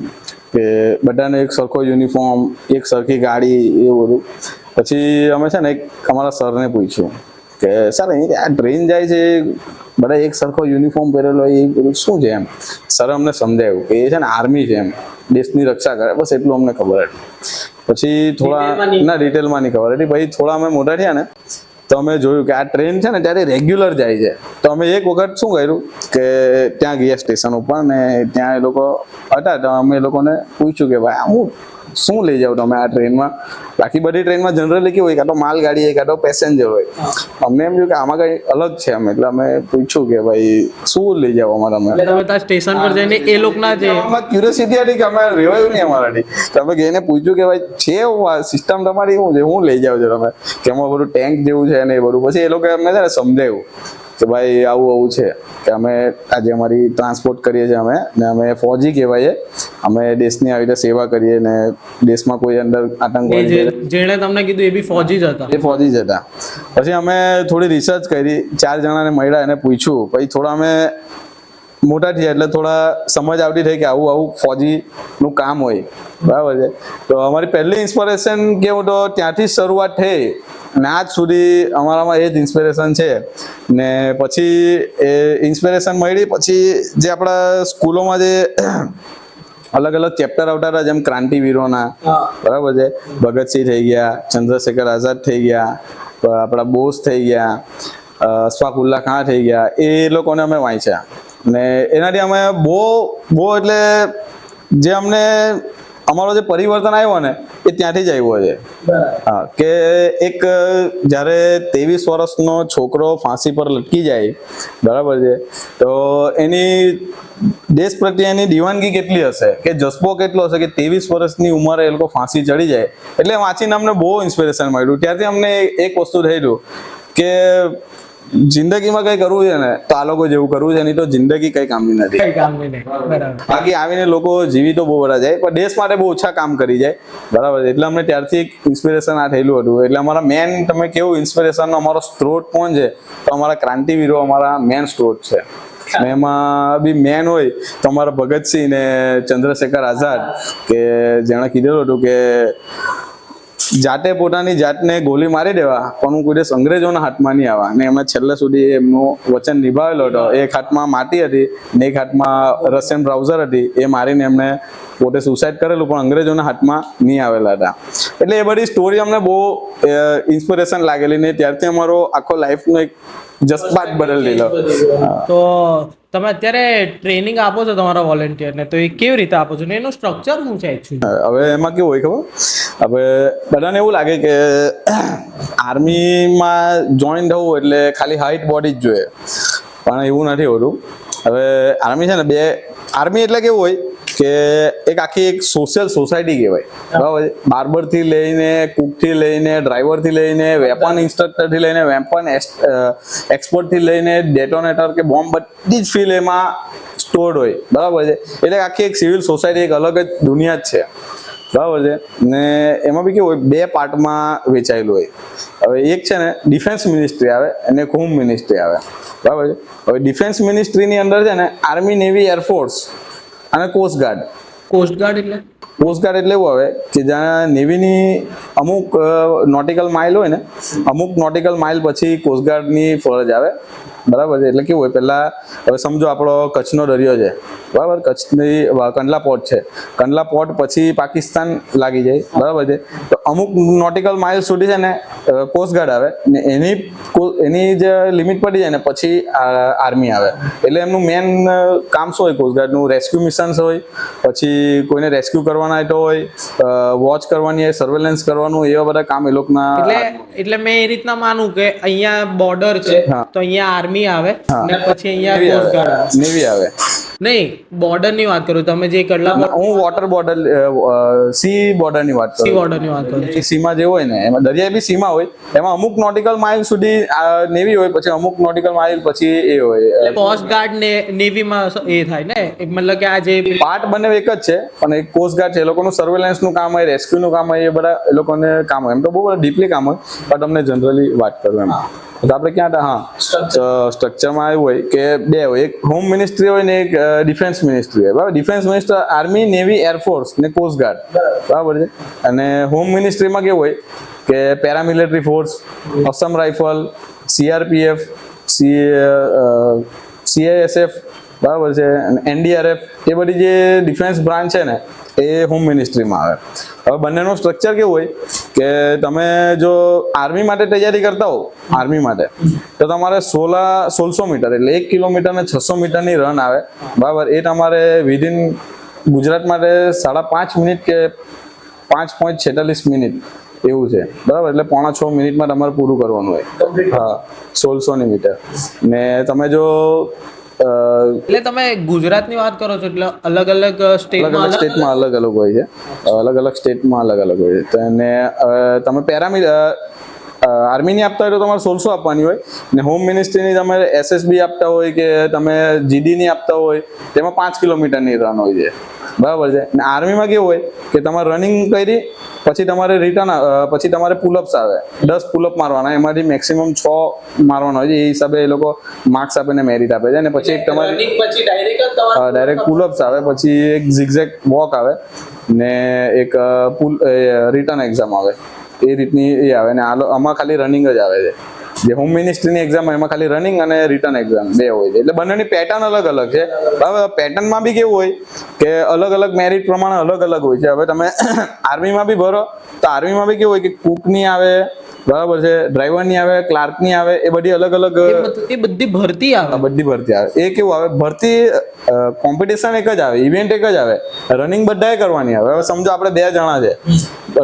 કે બધાને એક સરખો યુનિફોર્મ, એક સરખી ગાડી, એવું બધું. પછી અમે છે ને એક અમારા સરને પૂછ્યું કે સર અહીં આ ટ્રેન જાય છે, બધા એક સરખો યુનિફોર્મ પહેરેલો હોય, એ બધું શું છે એમ. સર અમને સમજાવ્યું કે એ છે ને આર્મી છે એમ, દેશની રક્ષા કરે, બસ એટલું અમને ખબર હતી. પછી થોડા ના ડિટેલમાં નહીં ખબર હતી. પછી થોડા અમે મોટા થયા ને તો અમે જોયું કે આ ટ્રેન છે ને ત્યારે રેગ્યુલર જાય છે. તો અમે એક વખત શું કર્યું કે ત્યાં ગયા સ્ટેશન ઉપર ને ત્યાં એ લોકો હતા. તો અમે એ લોકોને પૂછ્યું કે ભાઈ હું શું લઈ જાવ તમે આ ટ્રેનમાં? બાકી બધી ટ્રેનમાં જનરલી કેવું હોય, કાં તો માલગાડી હોય, કાં તો પેસેન્જર હોય. અમને એમ થયું કે આમાં કઈ અલગ છે એમ, એટલે અમે પૂછ્યું કે ભાઈ શું લઈ જાવ અમારા? અમે
તમે ત્યાં સ્ટેશન પર જઈને એ લોકોના જે
ક્યુરિયોસિટી હતી કે અમે રેવાયું નહીં અમારાથી. તમે ગઈને પૂછ્યું કે ભાઈ છે સિસ્ટમ તમારી શું છે, શું લઈ જાવ છો તમે, કે એમાં બધું ટેન્ક જેવું છે ને એ બધું. પછી એ લોકો અમને છે ને સમજાવ્યું કે ભાઈ આવું છે કે અમે આજે અમારી ટ્રાન્સપોર્ટ કરીએ છીએ અમે, ને અમે ફોજી કહેવાય, અમે દેશની આવી રીતે સેવા કરીએ ને દેશમાં કોઈ અંદર આતંકવાદી.
જેણે તમને કીધું એ બી ફોજી જ હતા?
એ ફોજી જ હતા. પછી અમે થોડી રિસર્ચ કરી, 4 જણાને મળ્યા, એને પૂછ્યું. પછી થોડા અમે મોટા થયા એટલે થોડા સમજ આવતી થઈ કે આવું ફોજીનું કામ હોય, બરાબર છે. તો અમારી પહેલી ઇન્સ્પિરેશન કેવું તો ત્યાંથી શરૂઆત થઈ ને આજ સુધી અમારામાં એ જ ઇન્સ્પિરેશન છે. ને પછી એ ઇન્સ્પિરેશન મળી પછી જે આપણા સ્કૂલોમાં જે અલગ અલગ ચેપ્ટર આવતા હતા, જેમ ક્રાંતિવીરોના, બરાબર છે, ભગતસિંહ થઈ ગયા, ચંદ્રશેખર આઝાદ થઈ ગયા, આપણા બોઝ થઈ ગયા, અશફાકુલ્લા ખાન થઈ ગયા, એ લોકોને અમે વાંચ્યા. ને એનાથી અમે બહુ એટલે જે અમને અમારો જે પરિવર્તન આવ્યો ને એ ત્યાંથી જ આવ્યો છે. હા, કે એક જ્યારે 23 વર્ષનો છોકરો ફાંસી પર લટકી જાય, બરાબર છે, તો એની દેશ પ્રત્યે એની દીવાનગી કેટલી હશે, કે જસ્બો કેટલો હશે કે 23 વર્ષની ઉંમરે એ લોકો ફાંસી ચડી જાય. એટલે વાંચીને અમને બહુ ઇન્સ્પિરેશન મળ્યું. ત્યારથી અમને એક વસ્તુ થયેલું કે જિંદગીમાં કઈ કરવું છે ને તો આ લોકો જેવું કરવું છે, નહીં તો જિંદગી કઈ કામની નથી. બાકી આવીને લોકો જીવી તો બહુ બધા જાય પણ દેશ માટે બહુ ઓછા કામ કરી જાય, બરાબર. એટલે અમને ત્યારથી એક ઇન્સ્પિરેશન આ થયેલું હતું. એટલે અમારા મેન, તમે કેવું ઇન્સ્પિરેશનનો અમારો સ્ત્રોત કોણ છે, તો અમારા ક્રાંતિવીરો અમારા મેન સ્ત્રોત છે. એમાં બી મેન હોય તો અમારા ભગતસિંહ ને ચંદ્રશેખર આઝાદ, કે જેણે કીધેલું હતું કે જાતે પોતાની જાતને ગોલી મારી દેવા પણ હું કોઈ દિવસ અંગ્રેજોના હાથમાં નહીં આવવા. ને એમણે છેલ્લે સુધી એમનું વચન નિભાવેલો હતો. એક હાથમાં માટી હતી ને એક હાથમાં રશિયન બ્રાઉઝર હતી, એ મારીને એમને પોતે સુસાઇડ કરેલું પણ અંગ્રેજોના હાથમાં નહીં આવેલા હતા. એટલે એ બધી સ્ટોરી અમને બહુ ઇન્સ્પિરેશન લાગેલી ને ત્યારથી અમારો આખો લાઈફનો એક જજ્બાત બદલી દીધો.
તો તમે અત્યારે ટ્રેનિંગ આપો છો તમારા વોલેન્ટિયરને, તો એ કેવી રીતે આપો છો ને એનું સ્ટ્રક્ચર શું છે એકચ્યુઅલી?
હવે એમાં કેવું હોય ખબર, હવે બધાને એવું લાગે કે આર્મીમાં જોઈન થવું એટલે ખાલી હાઈટ બોડી જ જોઈએ, પણ એવું નથી હોતું. હવે આર્મી છે ને આર્મી એટલે કેવું હોય કે એક આખી એક સોશિયલ સોસાયટી કહેવાય, બરાબર. બાર્બરથી લઈને, કુકથી લઈને, ડ્રાઈવરથી લઈને, વેપન ઇન્સ્ટ્રક્ટરથી લઈને, વેપન એક્સપર્ટથી લઈને, ડેટોનેટર કે બોમ્બ, બધી જ ફીલ્ડ એમાં સ્ટોર્ડ હોય, બરાબર છે. એટલે આખી એક સિવિલ સોસાયટી, એક અલગ જ દુનિયા જ છે, બરાબર છે. ને એમાં બી કેવું હોય, 2 પાર્ટમાં વેચાયેલું હોય. હવે એક છે ને ડિફેન્સ મિનિસ્ટ્રી આવે અને એક હોમ મિનિસ્ટ્રી આવે, બરાબર છે. હવે ડિફેન્સ મિનિસ્ટ્રીની અંદર છે ને આર્મી, નેવી, એરફોર્સ અને કોસ્ટગાર્ડ.
કોસ્ટગાર્ડ એટલે
કોસ્ટગાર્ડ એટલે એવું આવે કે જ્યાં નેવીની અમુક નોટિકલ માઇલ હોય ને, અમુક નોટિકલ માઇલ પછી કોસ્ટગાર્ડની ફરજ આવે, બરાબર છે. એટલે કેવું હોય, પહેલા હવે સમજો આપણો કચ્છનો દરિયો છે, બરાબર, કચ્છની કંડલા પોર્ટ છે, કંડલા પોર્ટ પછી પાકિસ્તાન લાગી જાય, બરાબર છે. તો અમુક નોટિકલ માઇલ સુધી છે ને કોસ્ટગાર્ડ આવે ને એની જે લિમિટ પડી જાય ને પછી આર્મી આવે. એટલે એમનું મેન કામ શું હોય કોસ્ટગાર્ડનું? રેસ્ક્યુ મિશન્સ હોય, પછી કોઈને રેસ્ક્યુ કરવાના હોય, વોચ કરવાની હોય, સર્વેલન્સ કરવાનું, એવા બધા કામ એ લોકોના.
એટલે મેં એ રીતના માનું કે અહીંયા બોર્ડર છે તો અહીંયા આર્મી આવે ને પછી અહીંયા કોસ્ટગાર્ડ આવે,
નેવી આવે.
નહીં, બોર્ડર ની વાત કરું, તમે જે કંડલા
હું વોટર બોર્ડર, સી બોર્ડર ની વાત
સી
કરું.
બોર્ડર ની વાત કરું.
સીમા જે હોય ને એમાં દરિયાઈ બી સીમા હોય, એમાં અમુક નોટિકલ માઇલ સુધી નેવી હોય, પછી અમુક નોટિકલ માઇલ પછી એ હોય.
કોસ્ટગાર્ડ ને નેવીમાં એ થાય ને, મતલબ કે આ જે
પાર્ટ બંને એક જ છે, પણ એક કોસ્ટગાર્ડ છે, એ લોકોનું સર્વેલન્સ નું કામ હોય, રેસ્ક્યુ નું કામ હોય, એ બધા એ લોકોને કામ હોય. એમ તો બહુ બધા ડીપલી કામ હોય, પણ તમને જનરલી વાત કરું એમ. તો આપણે ક્યાં હતા? હા, સ્ટ્રક્ચરમાં એવું હોય કે બે હોય, એક હોમ મિનિસ્ટ્રી હોય ને એક ડિફેન્સ મિનિસ્ટ્રી હોય, બરાબર. Defence minister army, navy, air force ને કોસ્ટગાર્ડ, બરાબર છે. અને હોમ મિનિસ્ટ્રીમાં કેવું હોય કે paramilitary force, Assam rifle, CRPF, CISF, બરાબર છે, NDRF, એ બધી જે ડિફેન્સ બ્રાન્ચ છે ને એ હોમ મિનિસ્ટ્રીમાં આવે. હવે બંનેનું સ્ટ્રક્ચર કેવું હોય કે તમે જો આર્મી માટે તૈયારી કરતા હો, આર્મી માટે, તો તમારે 1600 મીટર એટલે 1 કિલોમીટર ને 600 મીટરની રન આવે, બરાબર. એ તમારે વિધિન ગુજરાત માટે 5.5 મિનિટ કે 5.46 મિનિટ એવું છે, બરાબર. એટલે 5.5 મિનિટમાં તમારે પૂરું કરવાનું હોય. હા, 1600 મીટર. ને તમે જો
એટલે તમે ગુજરાતની વાત કરો છો એટલે અલગ અલગ સ્ટેટમાં
સ્ટેટમાં અલગ અલગ હોય છે, અલગ અલગ સ્ટેટમાં અલગ અલગ હોય છે. અને તમે આર્મીની આપતા હોય તો તમારે 1600 આપવાની હોય, ને હોમ મિનિસ્ટ્રીની તમે SSB આપતા હોય કે તમે GDની આપતા હોય તેમાં 5 કિલોમીટરની રન હોય છે, બરાબર છે. ને આર્મીમાં કેવું હોય કે તમારે રનિંગ કરી પછી તમારે રિટર્ન, પછી તમારે પુલઅપ્સ આવે, 10 પુલઅપ મારવાના, એમાંથી મેક્સિમમ 6 મારવાના હોય છે. એ હિસાબે એ લોકો માર્ક્સ આપીને મેરિટ આપે છે. અને પછી એક તમારે ડાયરેક્ટ પુલઅપ્સ આવે, પછી એક ઝિગઝેગ વોક આવે ને એક રિટર્ન એક્ઝામ આવે. એ રીતની એ આવે ને આમાં ખાલી રનિંગ જ આવે છે. જે હોમ મિનિસ્ટ્રીની એક્ઝામ એમાં ખાલી રનિંગ અને રિટર્ન એક્ઝામ બે હોય છે. એટલે બંનેની પેટર્ન અલગ અલગ છે. હવે પેટર્નમાં બી કેવું હોય કે અલગ અલગ મેરિટ પ્રમાણે અલગ અલગ હોય છે. હવે તમે આર્મીમાં બી ભરો તો આર્મીમાં બી કેવું હોય કે કુકની આવે, બરાબર છે, ડ્રાઈવરની આવે, ક્લાર્કની આવે, એ બધી અલગ અલગ,
એ બધી ભરતી આવે,
બધી ભરતી આવે. એ કેવું આવે, ભરતી કોમ્પિટિશન એક જ આવે, ઇવેન્ટ એક જ આવે, રનિંગ બધાએ કરવાની આવે. હવે સમજો આપણે 2 જણા છે,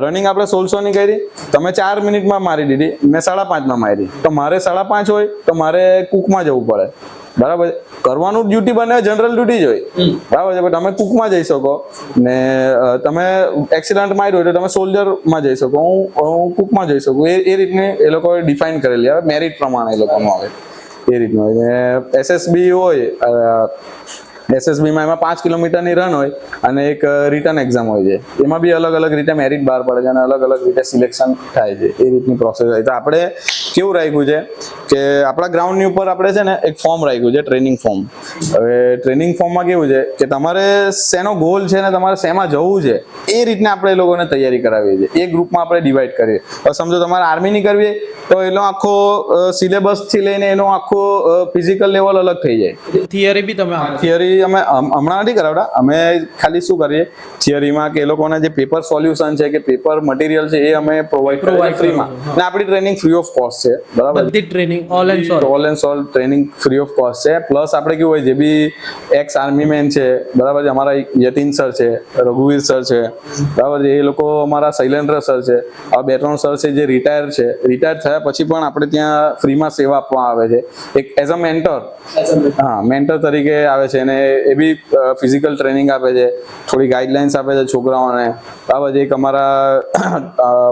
રનિંગ આપણે 1600 ની કરી, તમે 4 મિનિટમાં મારી દીધી, મેં 5.5 મારી, તો મારે 5.5 હોય તો મારે કુકમાં જવું પડે, બરાબર. કરવાનું ડ્યુટી બને જનરલ ડ્યુટી જ હોય, બરાબર છે. તમે કુકમાં જઈ શકો ને તમે એક્સિડન્ટ માર્યો હોય તો તમે સોલ્જરમાં જઈ શકો, હું કુકમાં જઈ શકું. એ રીતની એ લોકોએ ડિફાઇન કરેલી આવે, મેરિટ પ્રમાણે એ લોકોનું આવે એ રીતનું હોય. SSB હોય, SSBમાં એમાં 5 કિલોમીટરની રન હોય અને એક રિટર્ન એક્ઝામ હોય છે. એમાં બી અલગ અલગ રીતે મેરિટ બહાર પડે છે અને અલગ અલગ રીતે સિલેક્શન થાય છે. એ રીતની પ્રોસેસ હોય. તો આપણે કેવું રાખ્યું છે કે આપણા ગ્રાઉન્ડની ઉપર આપણે છે ને એક ફોર્મ રાખ્યું છે, ટ્રેનિંગ ફોર્મ. હવે ટ્રેનિંગ ફોર્મમાં કેવું છે કે તમારે શેનો ગોલ છે ને તમારે શેમાં જવું છે એ રીતના આપણે એ લોકોને તૈયારી કરાવીએ છીએ. એ ગ્રુપમાં આપણે ડિવાઈડ કરીએ. હવે સમજો તમારે આર્મીની કરવી તો એનો આખો સિલેબસથી લઈને એનો આખો ફિઝિકલ લેવલ અલગ થઈ જાય.
થિયરી બી તમે
થિયરી અમે હમણાં નથી કરાવતા. અમે ખાલી શું કરીએ થિયરીમાં કે એ લોકોના જે પેપર સોલ્યુશન છે કે પેપર મટીરિયલ છે એ અમે પ્રોવાઈડ કરીએ ફ્રીમાં. ને આપણી ટ્રેનિંગ ફ્રી ઓફ કોસ્ટ છે, બરાબર.
બધી training all and soul
training free of cost છે. પ્લસ આપણે કેવું હોય, જે બી એક્સ આર્મી મેન છે, બરાબર છે, અમારા યતીન સર છે, રઘુવીર સર છે, બરાબર છે, એ લોકો અમારા શૈલેન્દ્ર સર છે, આ 2-3 સર છે જે રિટાયર છે. રિટાયર થયા પછી પણ આપણે ત્યાં ફ્રીમાં સેવા આપવા આવે છે. એક એઝ અ મેન્ટર, હા, મેન્ટર તરીકે આવે છે. અને એ બી ફિઝિકલ ટ્રેનિંગ આપે છે, થોડી ગાઈડલાઇન્સ આપે છે છોકરાઓને, બરાબર છે. એક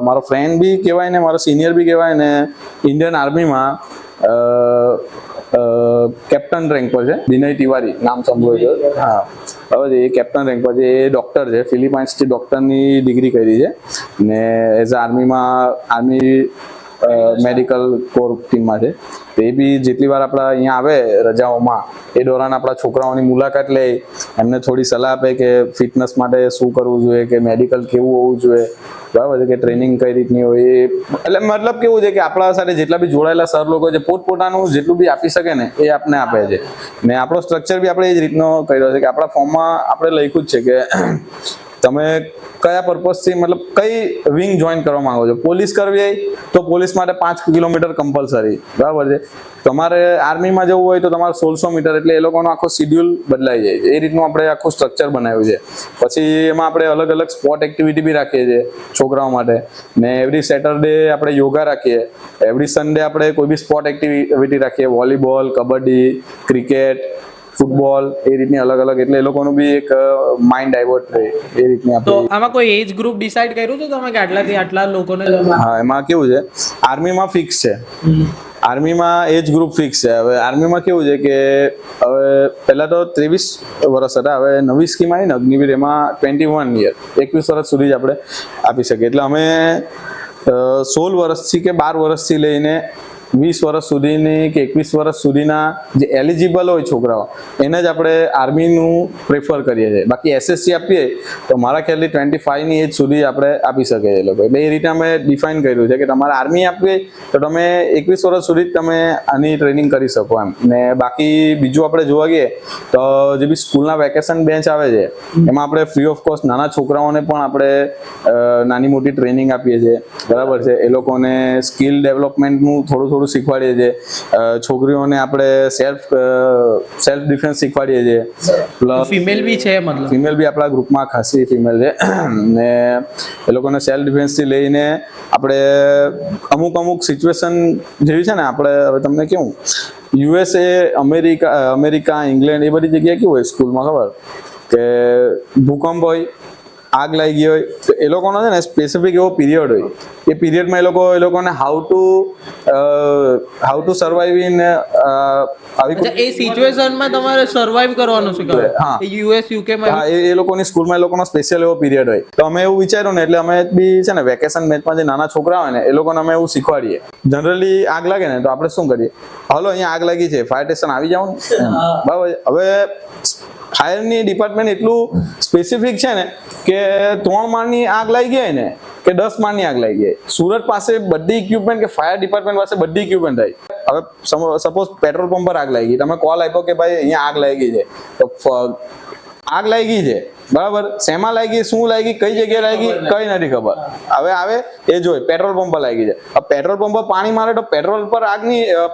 મારો ફ્રેન્ડ બી કહેવાય ને મારો સિનિયર બી કહેવાય ને, ઇન્ડિયન આર્મીમાં કેપ્ટન રેન્ક પર છે, વિનય તિવારી નામ સાંભળ્યું છે? હા, બરાબર. એ કેપ્ટન રેન્ક પર છે. એ ડૉક્ટર છે, ફિલિપાઇન્સથી ડૉક્ટરની ડિગ્રી કરી છે ને એઝ આર્મી મેડિકલ કોર ટીમમાં છે. તો એ બી જેટલી વાર આપણા અહીંયા આવે રજાઓમાં એ દોરાન આપણા છોકરાઓની મુલાકાત લે, એમને થોડી સલાહ આપે કે ફિટનેસ માટે શું કરવું જોઈએ, કે મેડિકલ કેવું હોવું જોઈએ, બરાબર છે, કે ટ્રેનિંગ કઈ રીતની હોય. એ એટલે મતલબ કેવું છે કે આપણા સાથે જેટલા બી જોડાયેલા સર લોકો છે પોતપોતાનું જેટલું બી આપી શકે ને એ આપને આપે છે. ને આપણો સ્ટ્રક્ચર બી આપણે એ જ રીતનો કર્યો છે કે આપણા ફોર્મમાં આપણે લખ્યું જ છે કે તમે કયા પર્પઝથી મતલબ કઈ વિંગ જોઈન કરવા માંગો છો. પોલીસ કરવી હોય તો પોલીસ માટે 5 કિલોમીટર કમ્પલસરી, બરાબર છે. તમારે આર્મીમાં જવું હોય તો તમારે 1600 મીટર, એટલે એ લોકોનો આખો શિડ્યુલ બદલાઈ જાય. એ રીતનું આપણે આખું સ્ટ્રક્ચર બનાવ્યું છે. પછી એમાં આપણે અલગ અલગ સ્પોર્ટ એક્ટિવિટી બી રાખીએ છીએ છોકરાઓ માટે. ને એવરી સેટરડે આપણે યોગા રાખીએ, એવરી સન્ડે આપણે કોઈ બી સ્પોર્ટ એક્ટિવિટી રાખીએ, વોલીબોલ, કબડ્ડી, ક્રિકેટ, ફૂટબોલ, એ રીતની અલગ અલગ. એટલે એ લોકોનું બી એક માઇન્ડ ડાયવર્ટ રહે એ રીતની
તો
આપણે.
આમાં કોઈ એજ ગ્રુપ ડિસાઈડ કર્યું છે તમે કે આટલાથી આટલા લોકોને
હા, એમાં કેવું છે, આર્મીમાં ફિક્સ છે. આર્મીમાં એજ ગ્રુપ ફિક્સ છે. હવે આર્મીમાં કેવું છે કે હવે પહેલા તો 23 વર્ષ હતા, હવે નવી સ્કીમ આવી ને અગ્નિવીર, એમાં 21 યર, 21 વર્ષ સુધી જ આપણે આપી શકીએ. એટલે અમે 16 વર્ષથી કે 12 વર્ષથી લઈને 20 વર્ષ સુધીની કે 21 વર્ષ સુધીના જે એલિજિબલ હોય છોકરાઓ એને જ આપણે આર્મીનું પ્રેફર કરીએ છીએ. બાકી એસએસસી આપીએ તો મારા ખ્યાલથી 25 ની એજ સુધી આપણે આપી શકીએ એ લોકો. એટલે એ રીતે અમે ડિફાઇન કર્યું છે કે તમારે આર્મી આપવી તો તમે 21 વર્ષ સુધી જ તમે આની ટ્રેનિંગ કરી શકો એમ. ને બાકી બીજું આપણે જોવા ગઈએ તો જે બી સ્કૂલના વેકેશન બેન્ચ આવે છે એમાં આપણે ફ્રી ઓફ કોસ્ટ નાના છોકરાઓને પણ આપણે નાની મોટી ટ્રેનિંગ આપીએ છીએ, બરાબર છે. એ લોકોને સ્કિલ ડેવલપમેન્ટનું થોડું શીખવાડીએ છીએ. છોકરીઓને આપણે સેલ્ફ ડિફેન્સ શીખવાડીએ છીએ. પ્લસ
ફિમેલ બી છે, મતલબ
ફિમેલ બી આપણા ગ્રુપમાં ખાસી ફિમેલ છે. ને એ લોકોને સેલ્ફ ડિફેન્સથી લઈને આપણે અમુક સિચ્યુએશન જેવી છે ને, આપણે હવે તમને કેવું USA, અમેરિકા, ઇંગ્લેન્ડ, એ બધી જગ્યાએ કેવું હોય સ્કૂલમાં ખબર કે ભૂકંપ હોય, આગ લાગી ગઈ હોય, તો એ લોકોનો છે ને સ્પેસિફિક એવો પીરિયડ હોય. એ પીરિયડમાં એ લોકોને હાઉ ટુ સર્વાઈવ ઇન આવી
એ સિચ્યુએશનમાં તમારે સર્વાઈવ કરવાનું શીખવે.
હા.
યુએસ યુકે માં
હા, એ લોકોની સ્કૂલમાં એ લોકોનો સ્પેશિયલ એવો પીરિયડ હોય. તો અમે એવું વિચાર્યું ને, એટલે અમે બી છે ને વેકેશન બેચમાં જે નાના છોકરા હોય ને એ લોકોને અમે એવું શીખવાડીએ. જનરલી આગ લાગે ને તો આપણે શું કરીએ, હાલો અહીંયા આગ લાગી છે, ફાયર સ્ટેશન આવી જાવ ને, બરાબર. હવે ફાયરની ડિપાર્ટમેન્ટ એટલું સ્પેસિફિક છે ને કે 3 માળની આગ લાગી હોય ને કે 10 માળની આગ લાગી જાય, સુરત પાસે બધી ઇક્વિપમેન્ટ કે ફાયર ડિપાર્ટમેન્ટ પાસે બધી ઇક્વિપમેન્ટ થાય. હવે સપોઝ પેટ્રોલ પંપ પર આગ લાગી, તમે કોલ આપ્યો કે ભાઈ અહીંયા આગ લાગી છે, તો આગ લાગી છે, બરાબર. શેમાં લાગી, શું લાગી, કઈ જગ્યાએ લાગી, કઈ નથી ખબર. હવે આવે એ જોઈ પેટ્રોલ પંપ પર લાગી છે. હવે પેટ્રોલ પંપ પર પાણી મારે તો પેટ્રોલ પર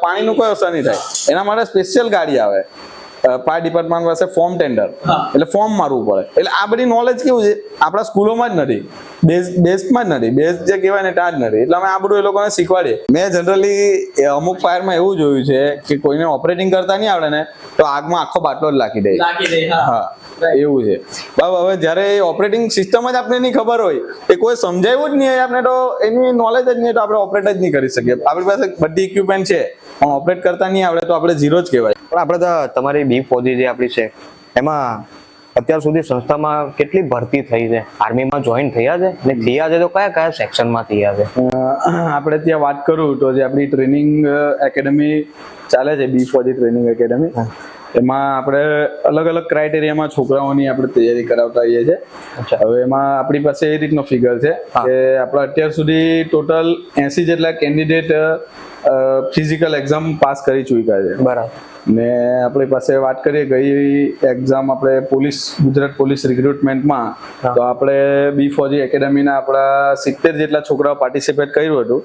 પાણીનું કોઈ અસર નહીં થાય. એના માટે સ્પેશિયલ ગાડી આવે ફાયર ડિપાર્ટમેન્ટ પાસે, ફોર્મ ટેન્ડર, એટલે ફોર્મ મારવું પડે. એટલે આ બધી નોલેજ કેવું છે આપણા સ્કૂલોમાં જ નથી, બેઝમાં જ નથી, બેઝ જે કહેવાય ને ત્યાં જ નથી. એટલે અમે આ બધું એ લોકોને શીખવાડીએ. મેં જનરલી અમુક ફાયરમાં એવું જોયું છે કે કોઈને ઓપરેટિંગ કરતા નહીં આવડે ને તો આગમાં આખો બાટલો જ લાખી દે. હા, એવું છે. બરાબર. હવે જ્યારે ઓપરેટિંગ સિસ્ટમ જ આપણે નહીં ખબર હોય, એ કોઈ સમજાવ્યું જ નહીં હોય આપણે, તો એની નોલેજ જ નહીં, તો આપણે ઓપરેટ જ નહીં કરી શકીએ. આપણી પાસે બધી ઇક્વિપમેન્ટ છે પણ ઓપરેટ કરતા નહીં આવડે તો આપણે ઝીરો જ કહેવાય.
પણ આપણે તો તમારી બી ફોજી જે આપણી છે એમાં અત્યાર સુધી સંસ્થામાં કેટલી ભરતી થઈ છે? આર્મીમાં જોઈન થયા છે અને થયા છે તો કયા સેક્શનમાં થયા છે?
આપણે ત્યાં વાત કરું તો જે આપણી ટ્રેનિંગ એકેડમી ચાલે છે, બી ફોજી ટ્રેનિંગ એકેડમી, એમાં આપણે અલગ અલગ ક્રાઇટેરિયામાં છોકરાઓની આપણે તૈયારી કરાવતા હોઈએ છીએ. હવે એમાં આપણી પાસે એ રીતનો ફિગર છે કે આપણે અત્યાર સુધી ટોટલ 80 જેટલા કેન્ડિડેટ ફિઝિકલ એક્ઝામ પાસ કરી ચૂક્યા છે,
બરાબર.
ને આપણી પાસે વાત કરીએ ગઈ એક્ઝામ આપણે ગુજરાત પોલીસ રિક્રુટમેન્ટમાં, તો આપણે બી ફોજી એકેડમીના આપણા 70 જેટલા છોકરાઓ પાર્ટિસિપેટ કર્યું હતું.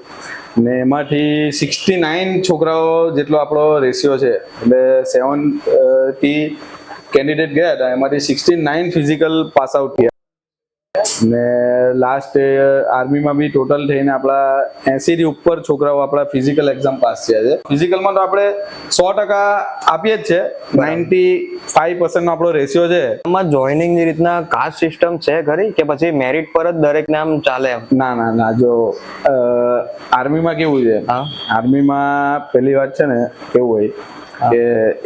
ને એમાંથી 69 છોકરાઓ જેટલો આપણો રેશિયો છે, એટલે 70 કેન્ડિડેટ ગયા હતા, એમાંથી 69 ફિઝિકલ પાસ આઉટ થયા. ને લાસ્ટ આર્મીમાં બી ટોટલ થઈને આપણા 80 થી ઉપર છોકરાઓ આપણા ફિઝિકલ એક્ઝામ પાસ થયા છે. ફિઝિકલમાં તો આપણે 100% આપીએ જ છે, 95% નો આપણો રેશિયો છે.
આમાં જોઈનિંગ ની રીતના કાસ્ટ સિસ્ટમ છે ખરી કે પછી મેરિટ પર જ દરેક નામ ચાલે એમ?
ના, જો આર્મીમાં કેવું છે, આર્મીમાં પહેલી વાત છે ને કેવું હોય કે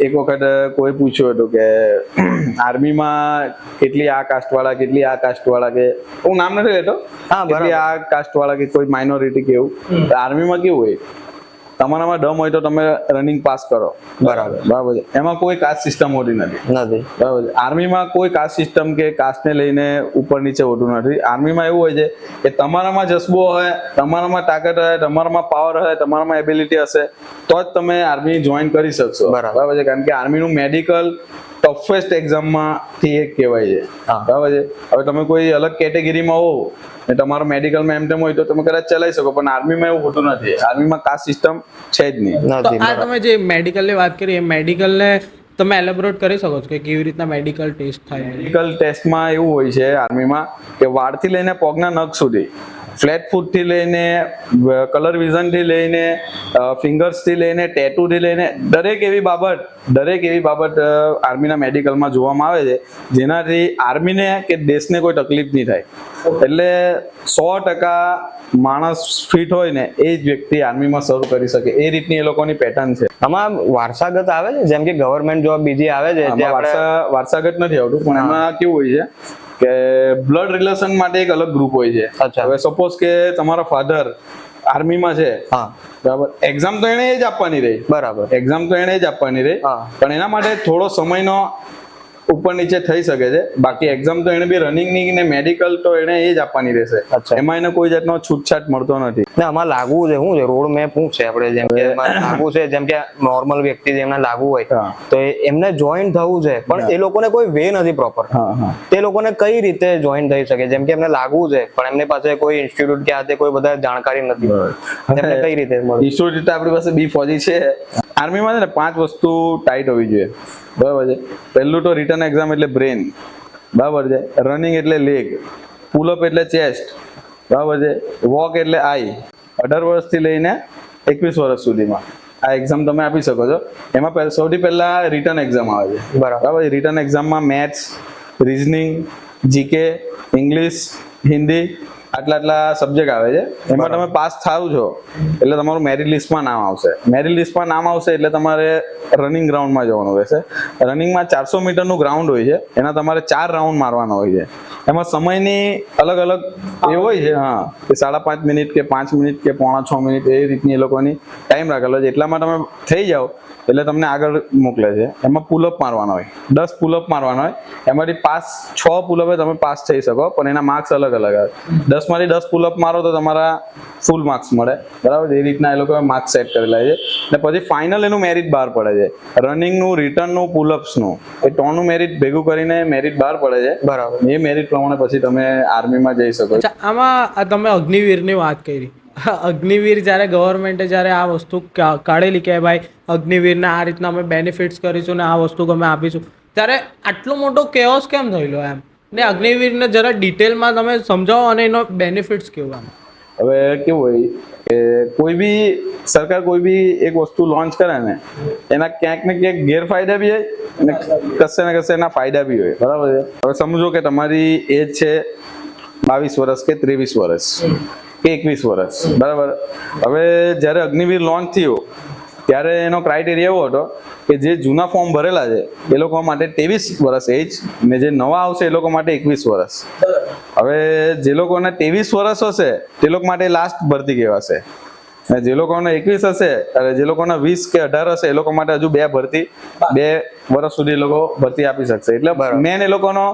એક વખત કોઈ પૂછ્યું હતું કે આર્મીમાં કેટલી આ કાસ્ટ વાળા, કેટલી આ કાસ્ટ વાળા, કે હું નામ નથી લેતો,
હા, બરાબર.
કેટલી આ કાસ્ટ વાળા કે કોઈ માઇનોરિટી કે એવું. આર્મીમાં કેવું હોય, તમારામાં દમ હોય તો તમે રનિંગ પાસ કરો,
બરાબર.
બરાબર છે. એમાં કોઈ કાસ્ટ સિસ્ટમ હોતી નથી. બરાબર છે. આર્મીમાં કોઈ કાસ્ટ સિસ્ટમ કે કાસ્ટને લઈને ઉપર નીચે હોતું નથી. આર્મીમાં એવું હોય છે કે તમારામાં જજ્બો હોય, તમારામાં તાકાત હોય, તમારામાં પાવર હોય, તમારામાં એબિલિટી હશે તો જ તમે આર્મી જોઈન કરી શકશો. બરાબર છે. કારણ કે આર્મીનું મેડિકલ ટફેસ્ટ એક્ઝામમાંથી એક કહેવાય છે. બરાબર છે. હવે તમે કોઈ અલગ કેટેગરીમાં હો ને તમારો મેડિકલમાં એમ તેમ હોય તો તમે કદાચ ચલાવી શકો, પણ આર્મીમાં એવું હોતું નથી. આર્મીમાં કાસ્ટ સિસ્ટમ છે જ નહીં.
તો આ તમે જે મેડિકલની વાત કરી એ મેડિકલને તમે એલેબોરેટ કરી શકો છો કે કેવી રીતના મેડિકલ ટેસ્ટ થાય?
મેડિકલ ટેસ્ટમાં એવું હોય છે આર્મીમાં કે વાળથી લઈને પગના નખ સુધી, ફ્લેટ ફૂટથી લઈને કલર વિઝનથી લઈને ફિંગર્સથી લઈને ટેટુથી લઈને દરેક એવી બાબત આર્મીના મેડિકલમાં જોવામાં આવે છે જેનાથી આર્મીને કે દેશને કોઈ તકલીફ નહીં થાય. એટલે 100% માણસ ફિટ હોય ને એ જ વ્યક્તિ આર્મીમાં સર્વ કરી શકે, એ રીતની એ લોકોની પેટર્ન છે.
આમાં વારસાગત આવે છે, જેમ કે ગવર્મેન્ટ જોબ બીજી આવે છે જે
વારસાગત નથી આવતું, પણ એમાં કેવું હોય છે કે બ્લડ રિલેશન માટે એક અલગ ગ્રુપ હોય છે. હવે સપોઝ કે તમારા ફાધર આર્મીમાં છે, બરાબર, એક્ઝામ તો એને જ આપવાની રહી, બરાબર, એક્ઝામ તો એને જ આપવાની રહી, પણ એના માટે થોડો સમયનો ઉપર નીચે થઈ શકે છે. બાકી એક્ઝામ તો એને બી રનિંગ ની ને મેડિકલ તો એને એ જ આપવાની રહેશે. એમાં એને કોઈ જાતનો છૂટછાટ મળતો નથી.
ને આમાં લાગુ છે શું છે, રોડ મેપ શું છે આપણે, જેમ કે લાગુ છે, જેમ કે નોર્મલ વ્યક્તિ જેમને લાગુ હોય તો એમને જોઈન થવું છે, પણ એ લોકોને કોઈ વે નથી પ્રોપર. તે લોકોને કઈ રીતે જોઈન થઈ શકે? જેમ કે એમને લાગુ છે પણ એમની પાસે કોઈ ઇન્સ્ટિટ્યૂટ કે આ કોઈ બધા જાણકારી નથી, એમને કઈ રીતે મળે?
ઇન્સ્ટિટ્યૂટ આપણી પાસે બી ફોજી છે. આર્મીમાં છે ને 5 વસ્તુ ટાઈટ હોવી જોઈએ, બરાબર છે. પહેલું તો રિટર્ન એક્ઝામ એટલે બ્રેન, બરાબર છે. રનિંગ એટલે લેગ, પુલઅપ એટલે ચેસ્ટ, બરાબર છે. વોક એટલે આઈ. 18 વર્ષથી લઈને 21 વર્ષ સુધીમાં આ એક્ઝામ તમે આપી શકો છો. એમાં સૌથી પહેલા રિટર્ન એક્ઝામ આવે છે, બરાબર. રિટર્ન એક્ઝામમાં maths, reasoning, GK, English, Hindi આટલા સબ્જેક્ટ આવે છે. એમાં તમે પાસ થાવ છો એટલે તમારું મેરિટ લિસ્ટમાં નામ આવશે. મેરિટ લિસ્ટમાં નામ આવશે એટલે તમારે રનિંગ ગ્રાઉન્ડમાં જવાનું રહેશે. રનિંગમાં 400 મીટરનું ગ્રાઉન્ડ હોય છે, એના તમારે 4 રાઉન્ડ મારવાના હોય છે. એમાં સમયની અલગ અલગ એ હોય છે, હા, કે 5.5 મિનિટ કે 5 મિનિટ કે 5.5 મિનિટ એ રીતની એ લોકોની ટાઈમ રાખેલો છે. એટલામાં તમે થઈ જાઓ એટલે તમને આગળ મોકલે છે. એમાં પુલઅપ મારવાનો હોય, 10 પુલઅપ મારવાનો હોય. એમાંથી 6 પુલઅપે તમે પાસ થઈ શકો, પણ એના માર્ક્સ અલગ અલગ આવે. 10 માંથી 10 પુલઅપ મારો તો તમારા ફૂલ માર્ક્સ મળે, બરાબર. એ રીતના એ લોકોએ માર્ક્સ સેટ કરેલા છે. ને પછી ફાઇનલ એનું મેરિટ બહાર પડે છે. રનિંગનું, રિટર્નનું, પુલઅપ્સનું એ 3નું મેરિટ ભેગું કરીને મેરિટ બહાર પડે છે, બરાબર. એ મેરિટ પ્રમાણે પછી તમે આર્મીમાં જઈ શકો છો.
આમાં તમે અગ્નિવીરની વાત કરી. અગ્નિવીર જ્યારે ગવર્મેન્ટે જ્યારે આ વસ્તુ કાઢેલી કે ભાઈ અગ્નિવીરને આ રીતના અમે બેનિફિટ્સ કરીશું ને આ વસ્તુ અમે આપીશું, ત્યારે આટલો મોટો કેઓસ કેમ થયેલો એમ? ને અગ્નિવીરને જરા ડિટેલમાં તમે સમજાવો અને એનો બેનિફિટ્સ કેવું?
હવે કેવું હોય કે કોઈ બી સરકાર કોઈ બી એક વસ્તુ લોન્ચ કરે ને એના ક્યાંક ને ક્યાંક ગેરફાયદા બી હોય અને કશે ને કશે એના ફાયદા બી હોય, બરાબર છે. હવે સમજો કે તમારી એજ છે 22 વર્ષ કે 23 વર્ષ કે 21 વર્ષ, બરાબર. હવે જ્યારે અગ્નિવીર લોન્ચ થયો ત્યારે એનો ક્રાઇટેરિયા એવો હતો કે જે જૂના ફોર્મ ભરેલા છે એ લોકો માટે 23 વર્ષ એજ, ને જે નવા આવશે એ લોકો માટે 21 વર્ષ. હવે જે લોકોને 23 વર્ષ હશે તે લોકો માટે લાસ્ટ ભરતી કહેવાશે, અને જે લોકોને 21 હશે અને જે લોકોને 20 કે 18 હશે એ લોકો માટે હજુ 2 વર્ષ સુધી એ લોકો ભરતી આપી શકશે. એટલે મેન એ લોકોનો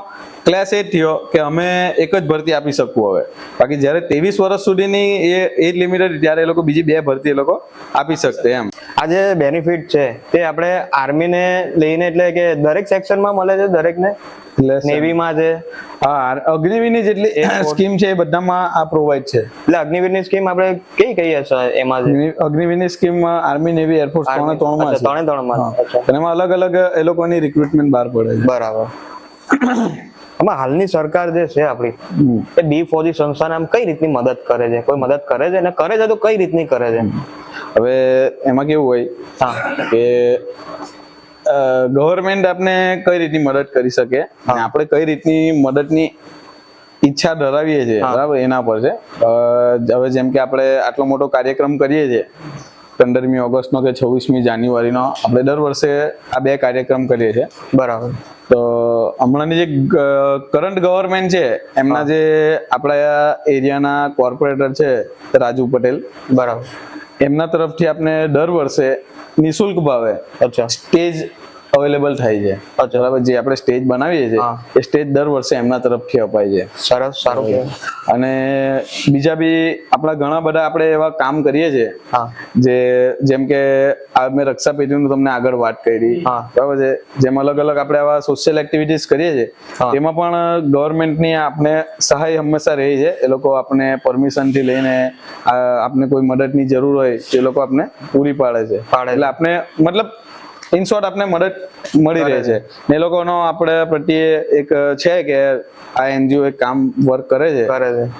ક્લાસ એ થયો કે અમે એક જ ભરતી આપી શકવું હવે. બાકી જ્યારે 23 વર્ષ સુધીની એ એજ લિમિટેડ ત્યારે એ લોકો બીજી 2 ભરતી એ લોકો આપી શકશે એમ.
આ જે બેનિફિટ છે તે આપણે આર્મીને લઈને એટલે કે દરેક સેક્શનમાં મળે છે દરેકને? નેવીમાં છે,
હા, અગ્નિવીરની જેટલી સ્કીમ છે એ બધામાં આ પ્રોવાઈડ છે.
એટલે અગ્નિવીરની સ્કીમ આપણે કઈ હશે એમાં?
અગ્નિવીરની સ્કીમ આર્મી, નેવી, એરફોર્સ ત્રણેમાં એમાં અલગ અલગ એ લોકોની રિક્રુટમેન્ટ બહાર પડે છે,
બરાબર. આમાં હાલની સરકાર જે છે આપણી એ ડી4જી સંસ્થાને આમ કઈ રીતની મદદ કરે છે? કોઈ મદદ કરે છે, અને કરે છે તો કઈ રીતની કરે છે?
હવે એમાં કેવું હોય કે ગવર્મેન્ટ આપને કઈ રીતની મદદ કરી શકે અને આપણે કઈ રીતની મદદની ઈચ્છા ધરાવીએ છીએ, બરાબર, એના પર છે. હવે જેમ કે આપણે આટલો મોટો કાર્યક્રમ કરીએ છીએ 15મી ઓગસ્ટનો કે 26મી જાન્યુઆરીનો આપણે દર વર્ષે આ 2 કાર્યક્રમ કરીએ છીએ.
બરાબર.
તો હમણાંની જે કરંટ ગવર્મેન્ટ છે એમના જે આપણા એરિયાના કોર્પોરેટર છે રાજુ પટેલ,
બરાબર.
એમના તરફથી આપણે દર વર્ષે નિઃશુલ્ક ભાવે
અચ્છા.
સ્ટેજ અવેલેબલ થાય છે.
અચ્છા.
બરાબર. જે આપણે સ્ટેજ બનાવીએ છીએ એ સ્ટેજ દર વર્ષે એમના તરફથી અપાય છે.
સરસ, સારું કહેવાય.
અને બીજા બી આપણા ઘણા બધા આપણે એવા કામ કરીએ છીએ
હા.
જેમ કે આ મેં રક્ષા પેઢીનું તમને આગળ વાત કરી,
હા.
બરાબર છે. જેમ અલગ અલગ આપણે આવા સોશિયલ એક્ટિવિટીઝ કરીએ છીએ તેમાં પણ ગવર્મેન્ટની આપણે સહાય હંમેશા રહી છે. એ લોકો આપણે પરમિશન થી લઈને આપણે કોઈ મદદની જરૂર હોય તે લોકો આપણે પૂરી પાડે છે. એટલે આપણે મતલબ ઇન શોર્ટ આપણે મદદ મળી રહે છે. એ લોકોનો આપણે પ્રત્યે એક છે કે આ એનજીઓ એક કામ વર્ક કરે છે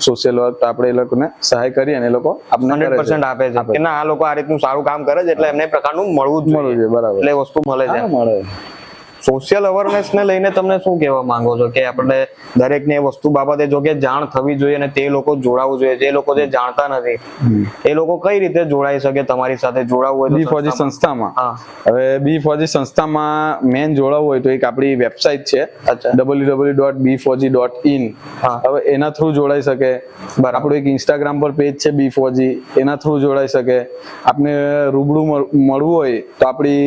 સોશિયલ વર્ક, તો આપણે એ લોકોને સહાય કરીએ અને એ લોકો આપણે
100% આપે છે કે ના આ લોકો આ રીતનું સારું કામ કરે છે એટલે એમને પ્રકારનું મળવું જ જોઈએ.
બરાબર.
એટલે વસ્તુ મળે છે.
મળે.
સોશિયલ અવેરનેસ ને લઈને તમે શું કહેવા માંગો છો કે આપણે દરેકને એ વસ્તુ બાબતે જો કે જાણ થવી જોઈએ અને તે લોકો જોડાવવું જોઈએ, જે લોકો જે જાણતા નથી એ લોકો કઈ રીતે જોડાઈ શકે તમારી સાથે? જોડાવવું હોય
બી4જી સંસ્થામાં, હવે બી4જી સંસ્થામાં મેન જોડાવવું હોય તો એક આપણી વેબસાઇટ છે www.b4g.in. હવે એના થ્રુ જોડાઈ શકે. આપણું એક ઇન્સ્ટાગ્રામ પર પેજ છે બી4જી, એના થ્રુ જોડાઈ શકે. આપને રૂબરૂ મળવું હોય તો આપણી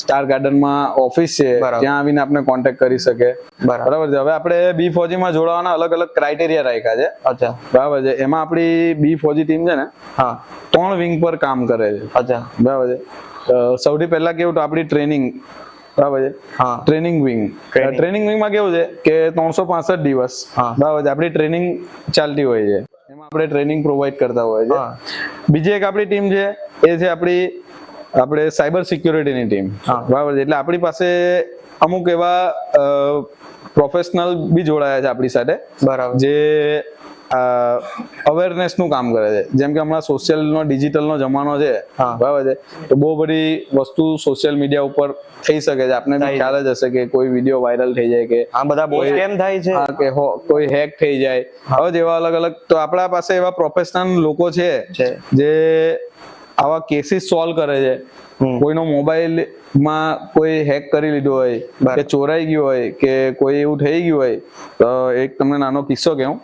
સ્ટાર ગાર્ડનમાં ઓફિસ છે, ત્યાં આવીને આપણે કોન્ટેક્ટ કરી શકે. બરાબર છે. હવે આપણે બી4જી માં જોડાવાના અલગ અલગ ક્રાઇટેરિયા રાખ્યા છે. અચ્છા. બરાબર છે. એમાં આપણી બી4જી ટીમ છે ને 3 વિંગ પર કામ કરે છે. અચ્છા. બરાબર છે. સૌથી પહેલા કેવું તો આપણી ટ્રેનિંગ, બરાબર છે, ટ્રેનિંગ વિંગ. ટ્રેનિંગ વિંગમાં કેવું છે કે 365 દિવસ બરાબર છે આપણી ટ્રેનિંગ ચાલતી હોય છે. એમાં આપણે ટ્રેનિંગ પ્રોવાઈડ કરતા હોય છે. બીજી એક આપણી ટીમ છે એ છે આપણે સાયબર સિક્યોરિટીની ટીમ, બરાબર છે. એટલે આપણી પાસે અમુક એવા પ્રોફેશનલ બી જોડાયા છે આપણી સાથે, બરાબર, જે અવેરનેસ નું કામ કરે છે. જેમ કે હમણાં સોશિયલ નો ડિજિટલ નો જમાનો છે, બરાબર છે, તો બહુ બધી વસ્તુ સોશિયલ મીડિયા ઉપર થઈ શકે છે. આપને બી ખ્યાલ જ હશે કે કોઈ વિડીયો વાયરલ થઈ જાય, કે આ બધા બહુ સ્કેમ થાય છે, કે કોઈ હેક થઈ જાય, હવે જેવા અલગ અલગ. તો આપણા પાસે એવા પ્રોફેશનલ લોકો છે જે આવા કેસીસ સોલ્વ કરે છે. કોઈનો મોબાઈલ માં કોઈ હેક કરી લીધો હોય કે ચોરાઈ ગયું હોય કે કોઈ એવું થઈ ગયું હોય, તો એક તમને નાનો કિસ્સો કહું.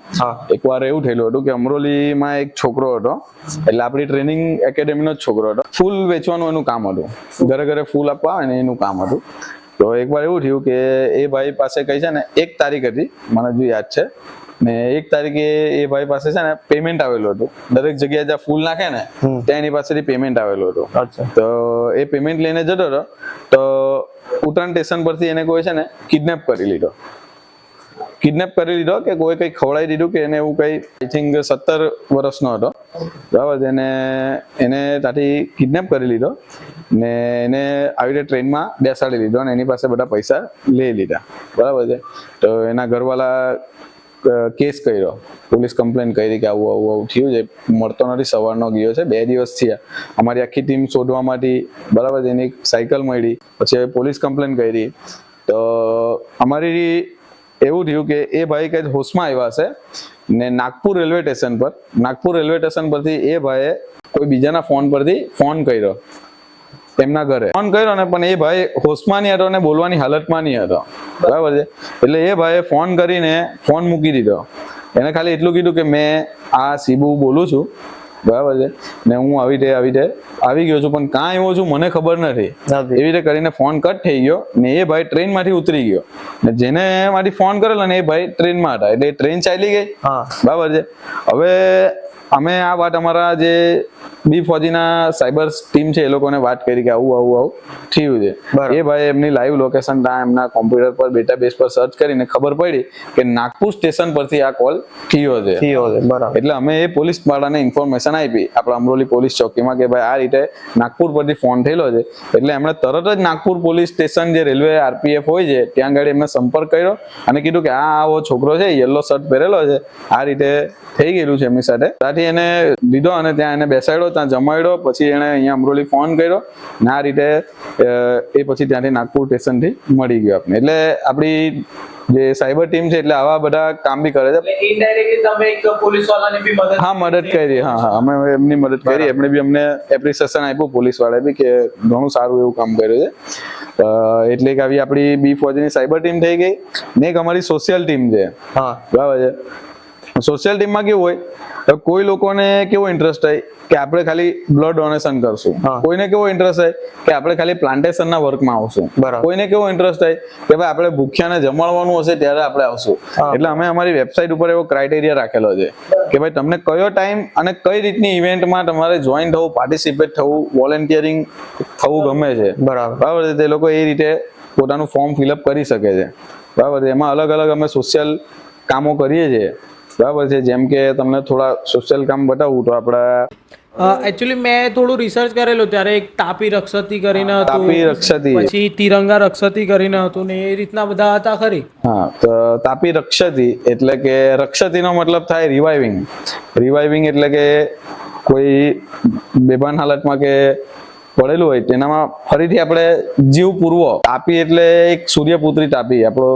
એકવાર એવું થયેલું હતું કે અમરોલીમાં એક છોકરો હતો, એટલે આપણી ટ્રેનિંગ એકેડેમીનો જ છોકરો હતો. ફૂલ વેચવાનું એનું કામ હતું, ઘરે ઘરે ફૂલ આપવા આવે ને એનું કામ હતું. તો એકવાર એવું થયું કે એ ભાઈ પાસે કઈ છે ને 1 તારીખ હતી, મને હજુ યાદ છે, ને 1 તારીખે એ ભાઈ પાસે છે ને પેમેન્ટ આવેલું હતું. દરેક જગ્યાએ જ્યાં ફૂલ નાખે ને ત્યાં એની પાસેથી પેમેન્ટ આવેલું હતું. તો એ પેમેન્ટ લઈને જતો હતો, તો ઉત્તરાયણ સ્ટેશન પરથી એને કોઈ છે ને કિડનેપ કરી લીધો કે કોઈ કઈ ખવડાવી દીધું કે એને એવું કઈ, આઈ થિંક 17 વર્ષનો હતો, બરાબર. એને ત્યાંથી કિડનેપ કરી લીધો ને એને આવી રીતે ટ્રેનમાં બેસાડી લીધો અને એની પાસે બધા પૈસા લઈ લીધા, બરાબર છે. તો એના ઘરવાળા કેસ કર્યો, પોલીસ કમ્પ્લેન કરી કે આવું થયું છે, મળતો નથી, સવારનો ગયો છે, 2 દિવસ થયા. અમારી આખી ટીમ શોધવામાંથી, બરાબર છે, એની સાયકલ મળી, પછી પોલીસ કમ્પ્લેન કરી. તો અમારી એવું થયું કે એ ભાઈ કઈ હોશમાં આવ્યા છે ને નાગપુર રેલવે સ્ટેશન પરથી એ ભાઈએ કોઈ બીજાના ફોન પરથી ફોન કર્યો, એમના ઘરે ફોન કર્યો ને, પણ એ ભાઈ હોશમાં નહીં હતો ને બોલવાની હાલતમાં નહીં હતો, બરાબર છે. એટલે એ ભાઈએ ફોન કરીને ફોન મૂકી દીધો. એને ખાલી એટલું કીધું કે મેં આ શિબુ બોલું છું, બરાબર છે, ને હું આવી ગયો છું, પણ કાં આવ્યો છું મને ખબર નથી. એવી રીતે કરીને ફોન કટ થઈ ગયો ને એ ભાઈ ટ્રેન માંથી ઉતરી ગયો ને જેને માંથી ફોન કરેલો ને એ ભાઈ ટ્રેનમાં હતા, એટલે ટ્રેન ચાલી ગઈ, બરાબર છે. હવે અમે આ વાત અમારા જે બી4જી ના સાયબર ટીમ છે એ લોકોને વાત કરી કે આવું થયું છે. એ ભાઈ એમની લાઈવ લોકેશન એમના કોમ્પ્યુટર પર ડેટાબેઝ પર સર્ચ કરીને ખબર પડી કે નાગપુર સ્ટેશન પરથી આ કોલ થયો છે. એટલે અમે એ પોલીસ વાળાને ઇન્ફોર્મેશન આપી આપણા અમરોલી પોલીસ ચોકીમાં કે ભાઈ આ રીતે નાગપુર પરથી ફોન થયેલો છે. એટલે એમણે તરત જ નાગપુર પોલીસ સ્ટેશન જે રેલવે આરપીએફ હોય છે ત્યાં આગળ એમને સંપર્ક કર્યો અને કીધું કે આવો છોકરો છે, યલો શર્ટ પહેરેલો છે, આ રીતે થઈ ગયેલું છે એમની સાથે. ત્યાંથી એને લીધો અને ત્યાં એને બેસાડ્યો બેસાડ્યો, ત્યાં જમાડ્યો, પછી એણે અહીંયા અમરોલી ફોન કર્યો ને આ રીતે એ પછી ત્યાંથી નાગપુર સ્ટેશનથી મળી ગયો આપણે. એટલે આપણી જે સાયબર ટીમ છે એટલે આવા બધા કામ બી કરે છે.
ઇનડાયરેક્ટલી તમે એક પોલીસ વાળાની બી મદદ
હા, મદદ કરી. હા, અમે એમની મદદ કરી. એમણે બી અમને એપ્રિસિએશન આપ્યું પોલીસ વાળાએ બી કે ઘણું સારું એવું કામ કર્યું છે. એટલે કે આવી આપણી B4G ની સાયબર ટીમ થઈ ગઈ ને એક અમારી સોશિયલ ટીમ છે.
હા,
બરાબર છે. સોશિયલ ટીમમાં કેવું હોય તો કોઈ લોકોને કેવો ઇન્ટરેસ્ટ હોય કે આપણે ખાલી બ્લડ ડોનેશન કરશું, કોઈને કેવો ઇન્ટરેસ્ટ હોય કે આપણે ખાલી પ્લાન્ટેશનના વર્કમાં આવશું, કોઈને કેવો ઇન્ટરેસ્ટ હોય કે ભાઈ આપણે ભૂખ્યાને જમાડવાનું હશે ત્યારે આપણે આવશું. એટલે અમે અમારી વેબસાઇટ ઉપર એવો ક્રાઇટેરિયા રાખેલો છે કે ભાઈ તમને કયો ટાઈમ અને કઈ રીતની ઇવેન્ટમાં તમારે જોઈન થવું, પાર્ટિસિપેટ થવું, વોલેન્ટિયરિંગ થવું ગમે છે. બરાબર છે. તે લોકો એ રીતે પોતાનું ફોર્મ ફિલઅપ કરી શકે છે. બરાબર છે. એમાં અલગ અલગ અમે સોશિયલ કામો કરીએ છીએ. બરાબર છે. જેમ કે તમને થોડા સોશિયલ કામ બતાવું તો આપણા
એકચ્યુઅલી મેં થોડું રિસર્ચ કરેલું ત્યારે એક તાપી રક્ષતી કરીને હતું,
તાપી રક્ષતી,
પછી તિરંગા રક્ષતી કરીને હતું ને એ રીતના બધા હતા ખરી.
હા, તો તાપી રક્ષતી એટલે કે રક્ષતીનો મતલબ થાય રિવાઇવિંગ. રિવાઇવિંગ એટલે કે કોઈ બેભાન હાલતમાં કે પડેલું હોય તેનામાં ફરીથી આપણે જીવ પૂરવો. તાપી એટલે એક સૂર્યપુત્રી તાપી, આપણો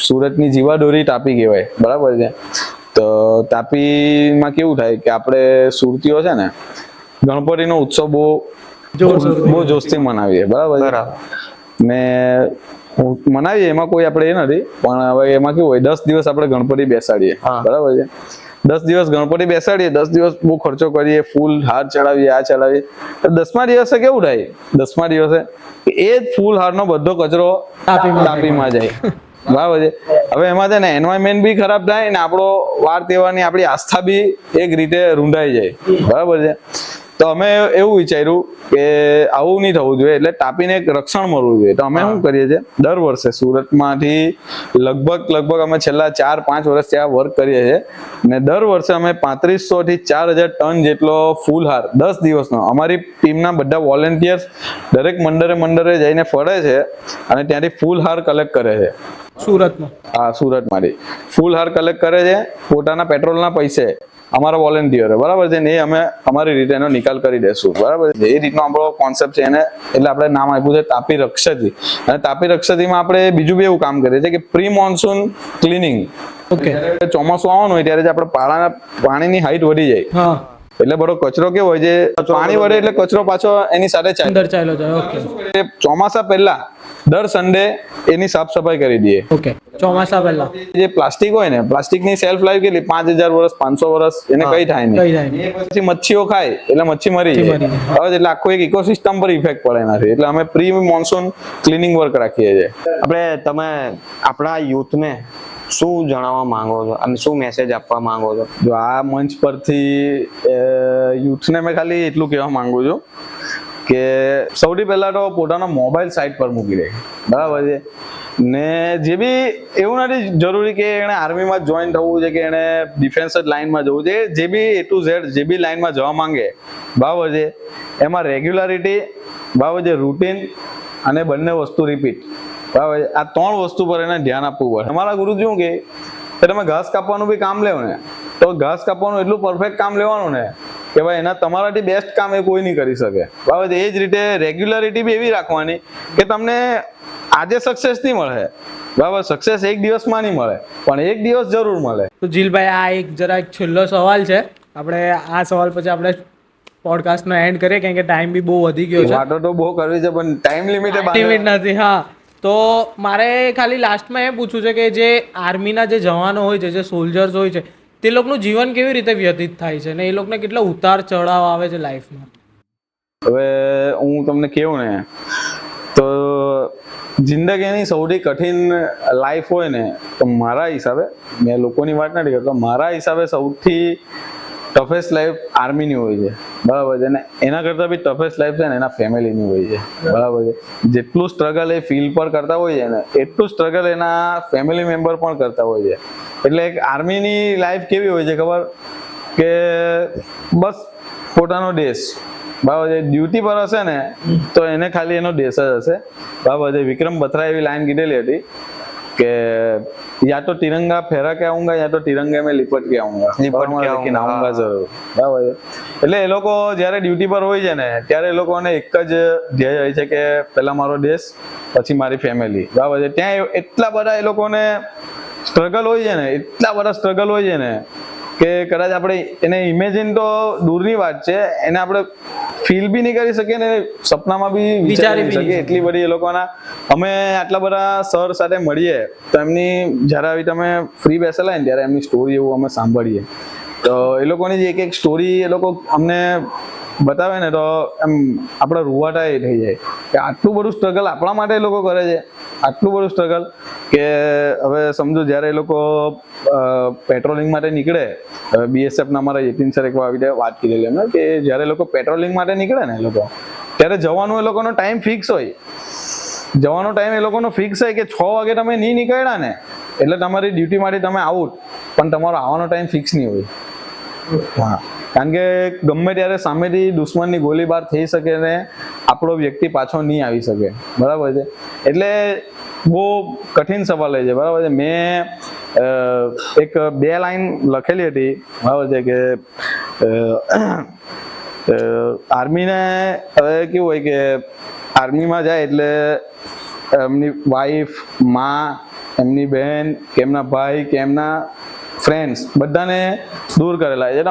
સુરતની જીવાદોરી તાપી કહેવાય. બરાબર છે. તો તાપીમાં કેવું થાય કે આપણે સુરતીઓ છે ને ગણપતિનો ઉત્સવ બહુ જોશથી મનાવીએ. બરાબર ને મનાવીએ, એમાં કોઈ આપણે એ નથી, પણ હવે એમાં કેવું હોય 10 દિવસ આપણે ગણપતિ બેસાડીએ. બરાબર છે. 10 દિવસ ગણપતિ બેસાડીએ, 10 દિવસ બહુ ખર્ચો કરીએ, ફૂલ હાર ચડાવીએ, આ ચડાવીએ. 10મા દિવસે કેવું થાય, 10મા દિવસે એ જ ફૂલ હારનો બધો કચરો તાપીમાં જાય. બરાબર છે. હવે એમાં છે ને એન્વાયરમેન્ટ બી ખરાબ થાય ને આપણો વાર તહેવારની આપણી આસ્થા બી એક રીતે રૂંધાઈ જાય. બરાબર છે. તો અમે એવું વિચાર્યું કે આવું નહીં થવું જોઈએ, એટલે તાપીને એક રક્ષણ મળવું જોઈએ. તો અમે શું કરીએ છીએ, દર વર્ષે સુરતમાંથી લગભગ અમે છેલ્લા 4-5 વર્ષથી આ વર્ક કરીએ છીએ ને દર વર્ષે અમે 3500 થી 4000 ટન જેટલો ફૂલહાર 10 દિવસનો અમારી ટીમના બધા વોલેન્ટિયર્સ દરેક મંડળે જઈને ફરે છે અને ત્યાંથી ફૂલહાર કલેક્ટ કરે છે.
સુરતમાં?
હા, સુરતમાંથી ફૂલહાર કલેક્ટ કરે છે પોતાના પેટ્રોલના પૈસે, અમારા વોલેન્ટિયરો. બરાબર છે. ને એ અમે અમારી રીતે એનો નિકાલ કરી દેશું. બરાબર છે. એ રીતનો આપણો કોન્સેપ્ટ છે એને એટલે આપણે નામ આપ્યું છે તાપી રક્ષતી. અને તાપી રક્ષતીમાં આપણે બીજું બી એવું કામ કરીએ છીએ કે પ્રી મોન્સૂન ક્લિનિંગ.
ઓકે.
ચોમાસું આવવાનું હોય ત્યારે જ આપણે પાણીની હાઈટ વધી જાય એટલે બધો કચરો કેવો હોય છે, પાણી વળે એટલે કચરો પાછો એની સાથે
ચાલ્યો જાય. ઓકે.
ચોમાસા પહેલા દર સન્ડે એની સાફ સફાઈ કરી દઈએ.
ઓકે. ચોમાસા પહેલા
જે પ્લાસ્ટિક હોય ને, પ્લાસ્ટિકની સેલ્ફ લાઈફ કેટલી 5000 વર્ષ 500 વર્ષ એને કઈ થાય નહીં. પછી મચ્છીઓ ખાય એટલે મચ્છી મરી જાય. હવે એટલે આખો એક ઇકોસિસ્ટમ પર ઇફેક્ટ પડે એનાથી. એટલે અમે પ્રી મોન્સૂન ક્લિનિંગ વર્ક રાખીએ છીએ.
તમે આપણા યુથને શું જણાવવા માંગો છો અને શું મેસેજ આપવા માંગો છો?
જો આ મંચ પરથી યુથને મેં ખાલી એટલું કહેવા માંગુ છું કે સૌથી પહેલા તો પોતાનો મોબાઈલ સાઈડ પર મૂકી દે. બરાબર છે. ને જે બી એવું નથી જરૂરી કે એને આર્મીમાં જોઈન થવું છે કે એને ડિફેન્સ લાઈનમાં જવું છે. જે બી A to Z જે બી લાઈનમાં જવા માંગે, બરાબર છે, એમાં રેગ્યુલારિટી, બરાબર છે, રૂટીન અને બંને વસ્તુ રિપીટ. બરાબર છે. આ 3 વસ્તુ પર એને ધ્યાન આપવું પડે. અમારા ગુરુજી શું કે તમે ઘાસ કાપવાનું બી કામ લેવો ને તો ઘાસ કાપવાનું એટલું પરફેક્ટ કામ લેવાનું ને કે ભાઈ એના તમારાથી બેસ્ટ કામ એ કોઈ નહીં કરી શકે. બરાબર છે. એ જ રીતે રેગ્યુલારિટી બી એવી રાખવાની કે તમને આજે સક્સેસ નહીં મળે, બરાબર, સક્સેસ એક દિવસમાં નહીં મળે પણ એક દિવસ જરૂર મળે.
તો જીલભાઈ, આ એક છેલ્લો સવાલ છે. આપણે આ સવાલ પછી આપણે પોડકાસ્ટનો એન્ડ કરીએ કારણ કે ટાઈમ બી બહુ વધી ગયો છે.
વાતો તો બહુ કરવી છે પણ ટાઈમ
લિમિટ નથી. હા, તો મારે ખાલી લાસ્ટમાં એ પૂછવું છે કે જે આર્મીના જે જવાનો હોય છે, જે સોલ્જર્સ હોય છે, તે લોકોનું જીવન કેવી રીતે વ્યતીત થાય છે ને એ લોકોને કેટલા ઉતાર ચઢાવ આવે છે લાઈફમાં?
હવે હું તમને કહું ને તો જિંદગીની સૌથી કઠિન લાઈફ હોય ને તો મારા હિસાબે, મેં લોકોની વાત નથી કરતો, મારા હિસાબે સૌથી ટફેસ્ટ લાઈફ આર્મીની હોય છે. બરાબર છે. અને એના કરતાં બી ટફેસ્ટ લાઈફ છે ને એના ફેમિલીની હોય છે. બરાબર છે. જેટલું સ્ટ્રગલ એ ફીલ્ડ પર કરતા હોય છે ને એટલું સ્ટ્રગલ એના ફેમિલી મેમ્બર પણ કરતા હોય છે. એટલે એક આર્મીની લાઈફ કેવી હોય છે ખબર, કે બસ પોતાનો દેશ, બરાબર છે, ડ્યુટી પર હશે ને તો એને ખાલી એનો દેશ જ હશે. બરાબર છે. વિક્રમ બત્રા એવી લાઈન કીધેલી હતી કે યા તો તિરંગા ફેરા કે આऊंगा યા તો તિરંગે મેં लिपट के आऊंगा लेकिन आऊंगा જરૂર, બરાબર છે. એટલે એ લોકો જ્યારે ડ્યુટી પર હોય છે ને ત્યારે એ લોકોને એક જ ધ્યેય હોય છે કે પહેલા મારો દેશ પછી મારી ફેમિલી, બરાબર છે. ત્યાં એટલા બધા એ લોકોને સ્ટ્રગલ હોય છે ને, એટલા બધા સ્ટ્રગલ હોય છે ને કે કદાચ આપણે એને ઇમેજિન તો દૂરની વાત છે, એને આપણે ફીલ બી નહીં કરી શકીએ ને સપનામાં બી વિચારી નહીં શકીએ એટલી બધી એ લોકોના. અમે આટલા બધા સર સાથે મળીએ તો એમની જ્યારે આવી તમે ફ્રી બેસેલા ને ત્યારે એમની સ્ટોરી એવું અમે સાંભળીએ તો એ લોકોની જે એક સ્ટોરી એ લોકો અમને બતાવે ને તો એમ આપણે રૂવાટા એ થઈ જાય કે આટલું બધું સ્ટ્રગલ આપણા માટે એ લોકો કરે છે, આટલું બધું સ્ટ્રગલ કે હવે સમજો જ્યારે એ લોકો પેટ્રોલિંગ માટે નીકળે, બીએસએફના અમારા યતીન સર એકવાર આવી રીતે વાત કરેલી એમને કે જ્યારે એ લોકો પેટ્રોલિંગ માટે નીકળે ને એ લોકો ત્યારે જવાનું એ લોકોનો ટાઈમ ફિક્સ હોય, જવાનો ટાઈમ એ લોકોનો ફિક્સ હોય કે 6 વાગે તમે નહીં નીકળ્યા ને એટલે તમારી ડ્યુટી માટે તમે આઉટ, પણ તમારો આવવાનો ટાઈમ ફિક્સ નહીં હોય. હા, કારણ કે ગમે ત્યારે સામેથી દુશ્મનની ગોળીબાર થઈ શકે ને આપણો વ્યક્તિ પાછો નહીં આવી શકે, બરાબર છે. એટલે બહુ કઠિન સવાલ છે, બરાબર છે. મેં એક 2 લાઈન લખેલી હતી, બરાબર છે, કે આર્મીને હવે કેવું હોય કે આર્મીમાં જાય એટલે એમની વાઈફ, માં, એમની બહેન કે એમના ભાઈ કે એમના ફ્રેન્ડ્સ બધાને દૂર કરેલા છે.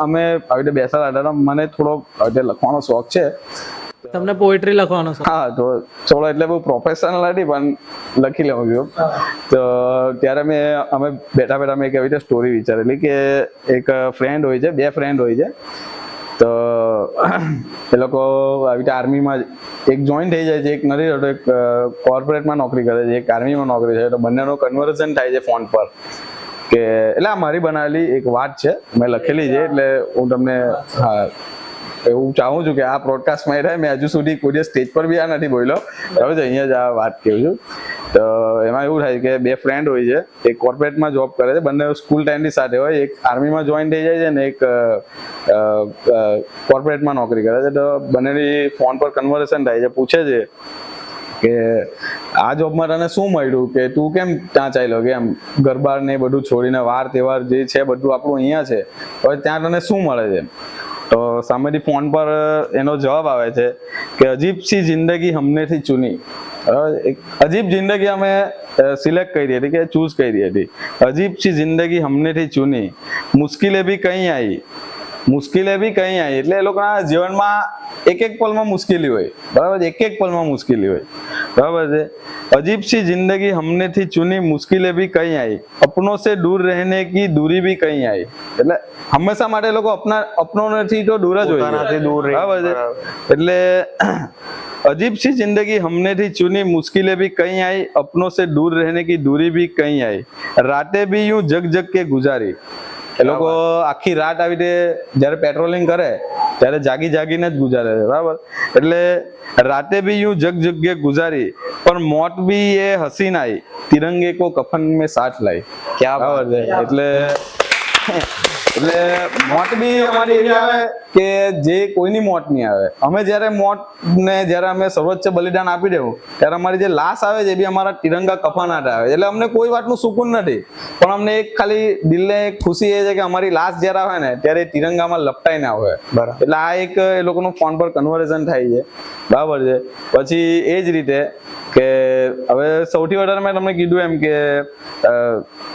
અમે આવી રીતે બેસેલા હતા, મને થોડો આવી રીતે લખવાનો શોખ છે.
તમને પોએટ્રી લખવાનો શોખ?
હા, તો થોડો એટલે બહુ પ્રોફેશનલ નથી પણ લખી લેવું છું. તો ત્યારે અમે બેઠા મેં એક આવી રીતે સ્ટોરી વિચારેલી કે એક ફ્રેન્ડ હોય છે, 2 ફ્રેન્ડ હોય છે, તો એ લોકો આવી રીતે આર્મીમાં એક જોઈન થઈ જાય છે, એક નથી રહેતો, એક કોર્પોરેટમાં નોકરી કરે છે, એક આર્મીમાં નોકરી છે, તો બંનેનો કન્વર્ઝન થાય છે ફોન પર કે એટલે આ મારી બનાવેલી એક વાત છે, મેં લખેલી છે. એટલે હું તમને એવું ચાહું છું કે આ પ્રોડકાસ્ટમાં થાય. મેં હજુ સુધી કોઈ સ્ટેજ પર બી આ નથી બોલ્યો, બરાબર છે, અહીંયા જ આ વાત કહું છું. તો એમાં એવું થાય કે 2 ફ્રેન્ડ હોય છે, એક કોર્પોરેટમાં જોબ કરે છે, બંને સ્કૂલ ટાઈમની સાથે હોય, એક આર્મીમાં જોઈન થઈ જાય છે ને એક કોર્પોરેટમાં નોકરી કરે છે. તો બંનેની ફોન પર કન્વર્સેશન થાય છે, પૂછે છે કે આ જોબમાં તને શું મળ્યું, કે તું કેમ ત્યાં ચાલ્યો, કે એમ ગરબા ને બધું છોડીને વાર તહેવાર જે છે બધું આપણું અહીંયા છે, હવે ત્યાં તને શું મળે છે. તો સામેથી ફોન પર એનો જવાબ આવે છે કે અજીબ સી જિંદગી હમને થી ચુની. એક અજીબ જિંદગી અમે સિલેક્ટ કરી હતી કે ચૂઝ કરી હતી. અજીબ સી જિંદગી હમને થી ચુની, મુશ્किलें भी कहीं आई, મુશ્किलें भी कहीं आई. એટલે એ લોકોના જીવનમાં એક પલમાં મુશ્કેલી હોય, બરાબર છે, એક પલમાં મુશ્કેલી હોય, બરાબર છે. अजीब सी जिंदगी हमने थी चुनी, मुश्किलें भी कहीं आई, अपनों से दूर रहने की दूरी भी कहीं आई. એટલે હંમેશા માટે લોકો અપનોથી તો દૂર જ હોય, બરાબર છે. એટલે अजीब सी जिंदगी हमने थी चुनी, मुश्किलें भी कहीं आई, अपनों से दूर रहने की दूरी भी कहीं आई, रातें भी यूं जग जग के गुजारी. એ લોકો આખી રાત આવી રીતે જ્યારે પેટ્રોલિંગ કરે ત્યારે જાગી જાગીને જ ગુજારે છે, બરાબર. એટલે રાતે બી यूं जग जग के गुजारी, पर मौत भी ये हसीन आई, तिरंगे को कफन में साथ लाई. ક્યાં બરાબર છે. એટલે મોત બી અમારી એવી આવે કે જે કોઈની મોત નહીં આવે. અમે જ્યારે મોતને જ્યારે અમે સર્વોચ્ચ બલિદાન આપી દેવું ત્યારે અમારી જે લાશ આવે છે એ બી અમારા તિરંગા કફન હાથે આવે. એટલે અમને કોઈ વાતનું સુકૂન નથી, પણ અમને એક ખાલી દિલને એક ખુશી એ છે કે અમારી લાશ જ્યારે આવે ને ત્યારે તિરંગામાં લપટાઈને આવે, બરાબર. એટલે આ એક એ લોકોનું ફોન પર કન્વર્ઝન થાય છે, બરાબર છે. પછી એ જ રીતે કે હવે સૌથી વધારે મેં તમને કીધું એમ કે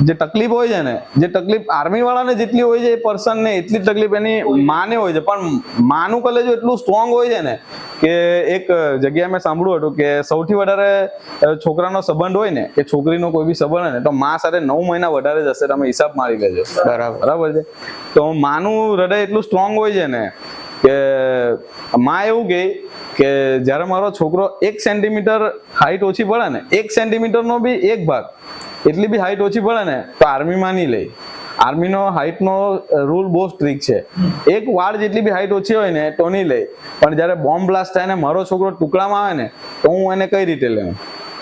જે તકલીફ હોય છે ને, જે તકલીફ આર્મી વાળાને જેટલી હોય છે એ પર્સનને એટલી તકલીફ એની માને હોય છે. પણ માનું કલેજું એટલું સ્ટ્રોંગ હોય છે ને કે એક જગ્યાએ મેં સાંભળ્યું હતું કે સૌથી વધારે છોકરાનો સંબંધ હોય ને કે છોકરીનો કોઈ બી સંબંધ હોય ને તો માં સાથે 9 મહિના વધારે જશે, તમે હિસાબ મારી લેજો, બરાબર છે. તો માનું હૃદય એટલું સ્ટ્રોંગ હોય છે ને કે માં એવું કહે કે જ્યારે મારો છોકરો 1 સેન્ટીમીટર હાઈટ ઓછી પડે ને, 1 સેન્ટીમીટરનો બી 1 ભાગ એટલી બી હાઈટ ઓછી પડે ને તો આર્મીમાં નહીં લે. આર્મીનો હાઈટનો રૂલ બહુ સ્ટ્રિક્ટ છે. 1 વાળ જેટલી બી હાઈટ ઓછી હોય ને તો નહીં લે, પણ જ્યારે બોમ્બ બ્લાસ્ટ થાય ને મારો છોકરો ટુકડામાં આવે ને તો હું એને કઈ રીતે લેવું,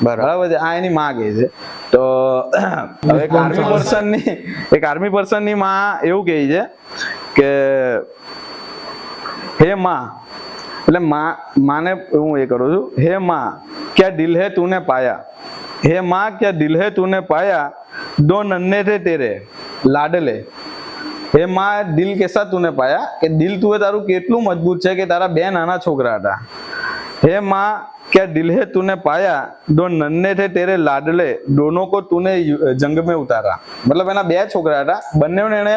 બરાબર છે. આ એની માં કહે છે. તો હવે એક આર્મી પર્સનની માં એવું કહે છે કે હે માં, એટલે માને હું એ કરું છું, હે માં ક્યા દિલ હે તूने पाया, हे माँ क्या दिल है तूने पाया दो नन्हे थे तेरे लाडले हे माँ दिल कैसा तूने पाया કે દિલ તું તારું કેટલું મજબૂત છે કે તારા બે નાના છોકરા હતા हे माँ क्या दिल है तूने पाया दो नन्हे थे तेरे लाडले दोनों को तूने जंग में उतारा मतलब એના બે છોકરા હતા બંનેને એને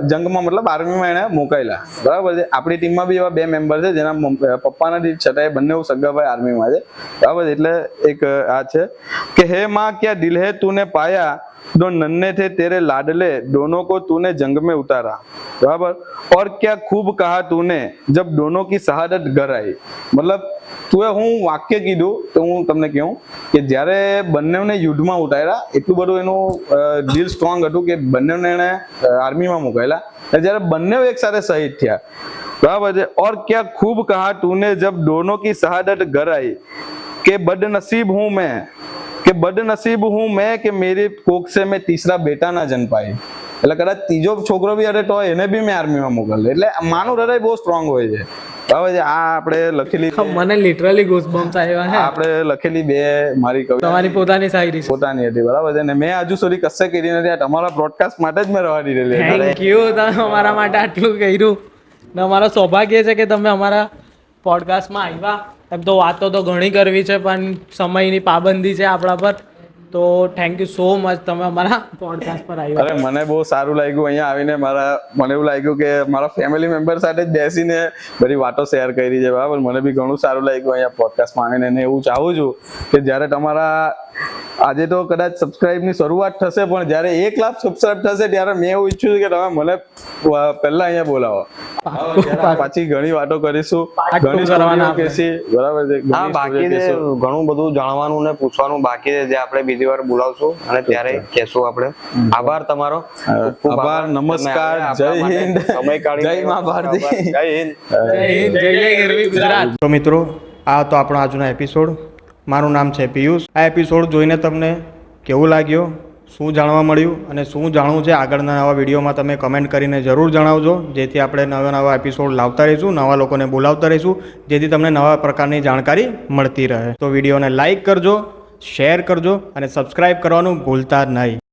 જંગમાં મતલબ આર્મીમાં એને મોકલેલા બરાબર છે આપણી ટીમમાં બી એવા બે મેમ્બર છે જેના પપ્પાના છતાંય બંને સગાભાઈ આર્મીમાં છે બરાબર એટલે એક આ છે કે હે माँ क्या दिल है तूने पाया दो नन्हे थे तेरे लाडले दोनों को तूने जंग में उतारा बराबर और क्या खूब कहा तूने जब दोनों की शहादत घर आई मतलब તું હું વાક્ય કીધું તો હું તમને કહું કે જ્યારે બંનેને યુદ્ધમાં ઉતાર્યા એટલું બધું એનું દિલ સ્ટ્રોંગ હતું કે બંનેને એને આર્મીમાં મુકાયેલા અને જ્યારે બંને એક સાથે શહીદ થયા બરાબર છે और क्या खूब कहा तूने जब दोनों की शहादत घर आई કે बदनसीब हूं मैं કે बदनसीब हूं मैं કે मेरी कोख से मैं तीसरा बेटा ना जन्म पाई એટલે કદાચ ત્રીજો છોકરો બી અરે તો એને બી મેં આર્મીમાં મોકલ્યો એટલે માનું હૃદય બહુ સ્ટ્રોંગ હોય છે બરાબર છે આ આપણે લખેલી
મને લિટરલી ગૂઝબમ્સ આવ્યા છે
આપણે લખેલી બે મારી કવિતા
તમારી પોતાની શાયરી છે
પોતાની હતી બરાબર છે ને મેં હજુ સુધી કશે કરી નથી આ તમારા બ્રોડકાસ્ટ માટે જ મેં રવા દીધેલી
થેન્ક યુ તમે અમારા માટે આટલું કર્યું ને અમારું સૌભાગ્ય છે કે તમે અમારા પોડકાસ્ટમાં આવ્યા એમ તો વાતો તો ઘણી કરવી છે પણ સમયની પાબંદી છે આપણા પર તો થેન્ક યુ સો મચ તમે અમારા પોડકાસ્ટ પર આવ્યા
અરે મને બહુ સારું લાગ્યું અહીંયા આવીને મને એવું લાગ્યું કે મારા ફેમિલી મેમ્બર સાથે જ બેસીને બધી વાતો શેર કરી છે બરાબર મને બી ઘણું સારું લાગ્યું અહીંયા પોડકાસ્ટમાં આવીને અને એવું ચાહું છું કે જ્યારે તમારા આજે તો કદાચ સબસ્ક્રાઇબની શરૂઆત થશે પણ જ્યારે 1 લાખ સબસ્ક્રાઇબ થશે ત્યારે મેં એવું ઈચ્છું છું કે તમે મને પહેલા અહીંયા બોલાવો પાછી ઘણી વાતો કરીશું ઘણી કરવાના કહેશી બરાબર છે
હા બાકી છે ઘણું બધું જાણવાનું ને પૂછવાનું બાકી છે જે આપણે બીજી વાર બોલાવશું અને ત્યારે કહેશું આપણે આભાર તમારો
આભાર નમસ્કાર જય હિન્દ
સમય કાઢી
જય મા ભારતી
જય હિન્દ
જય ગરવી ગુજરાત
તો મિત્રો આ તો આપણો આજનો એપિસોડ મારું નામ છે પિયુષ આ એપિસોડ જોઈને તમને કેવું લાગ્યું શું જાણવા મળ્યું અને શું જાણવું છે આગળના નવા વિડીયોમાં તમે કમેન્ટ કરીને જરૂર જણાવજો જેથી આપણે નવા એપિસોડ લાવતા રહીશું નવા લોકોને બોલાવતા રહીશું જેથી તમને નવા પ્રકારની જાણકારી મળતી રહે તો વિડીયોને લાઈક કરજો શેર કરજો અને સબસ્ક્રાઈબ કરવાનું ભૂલતા નહીં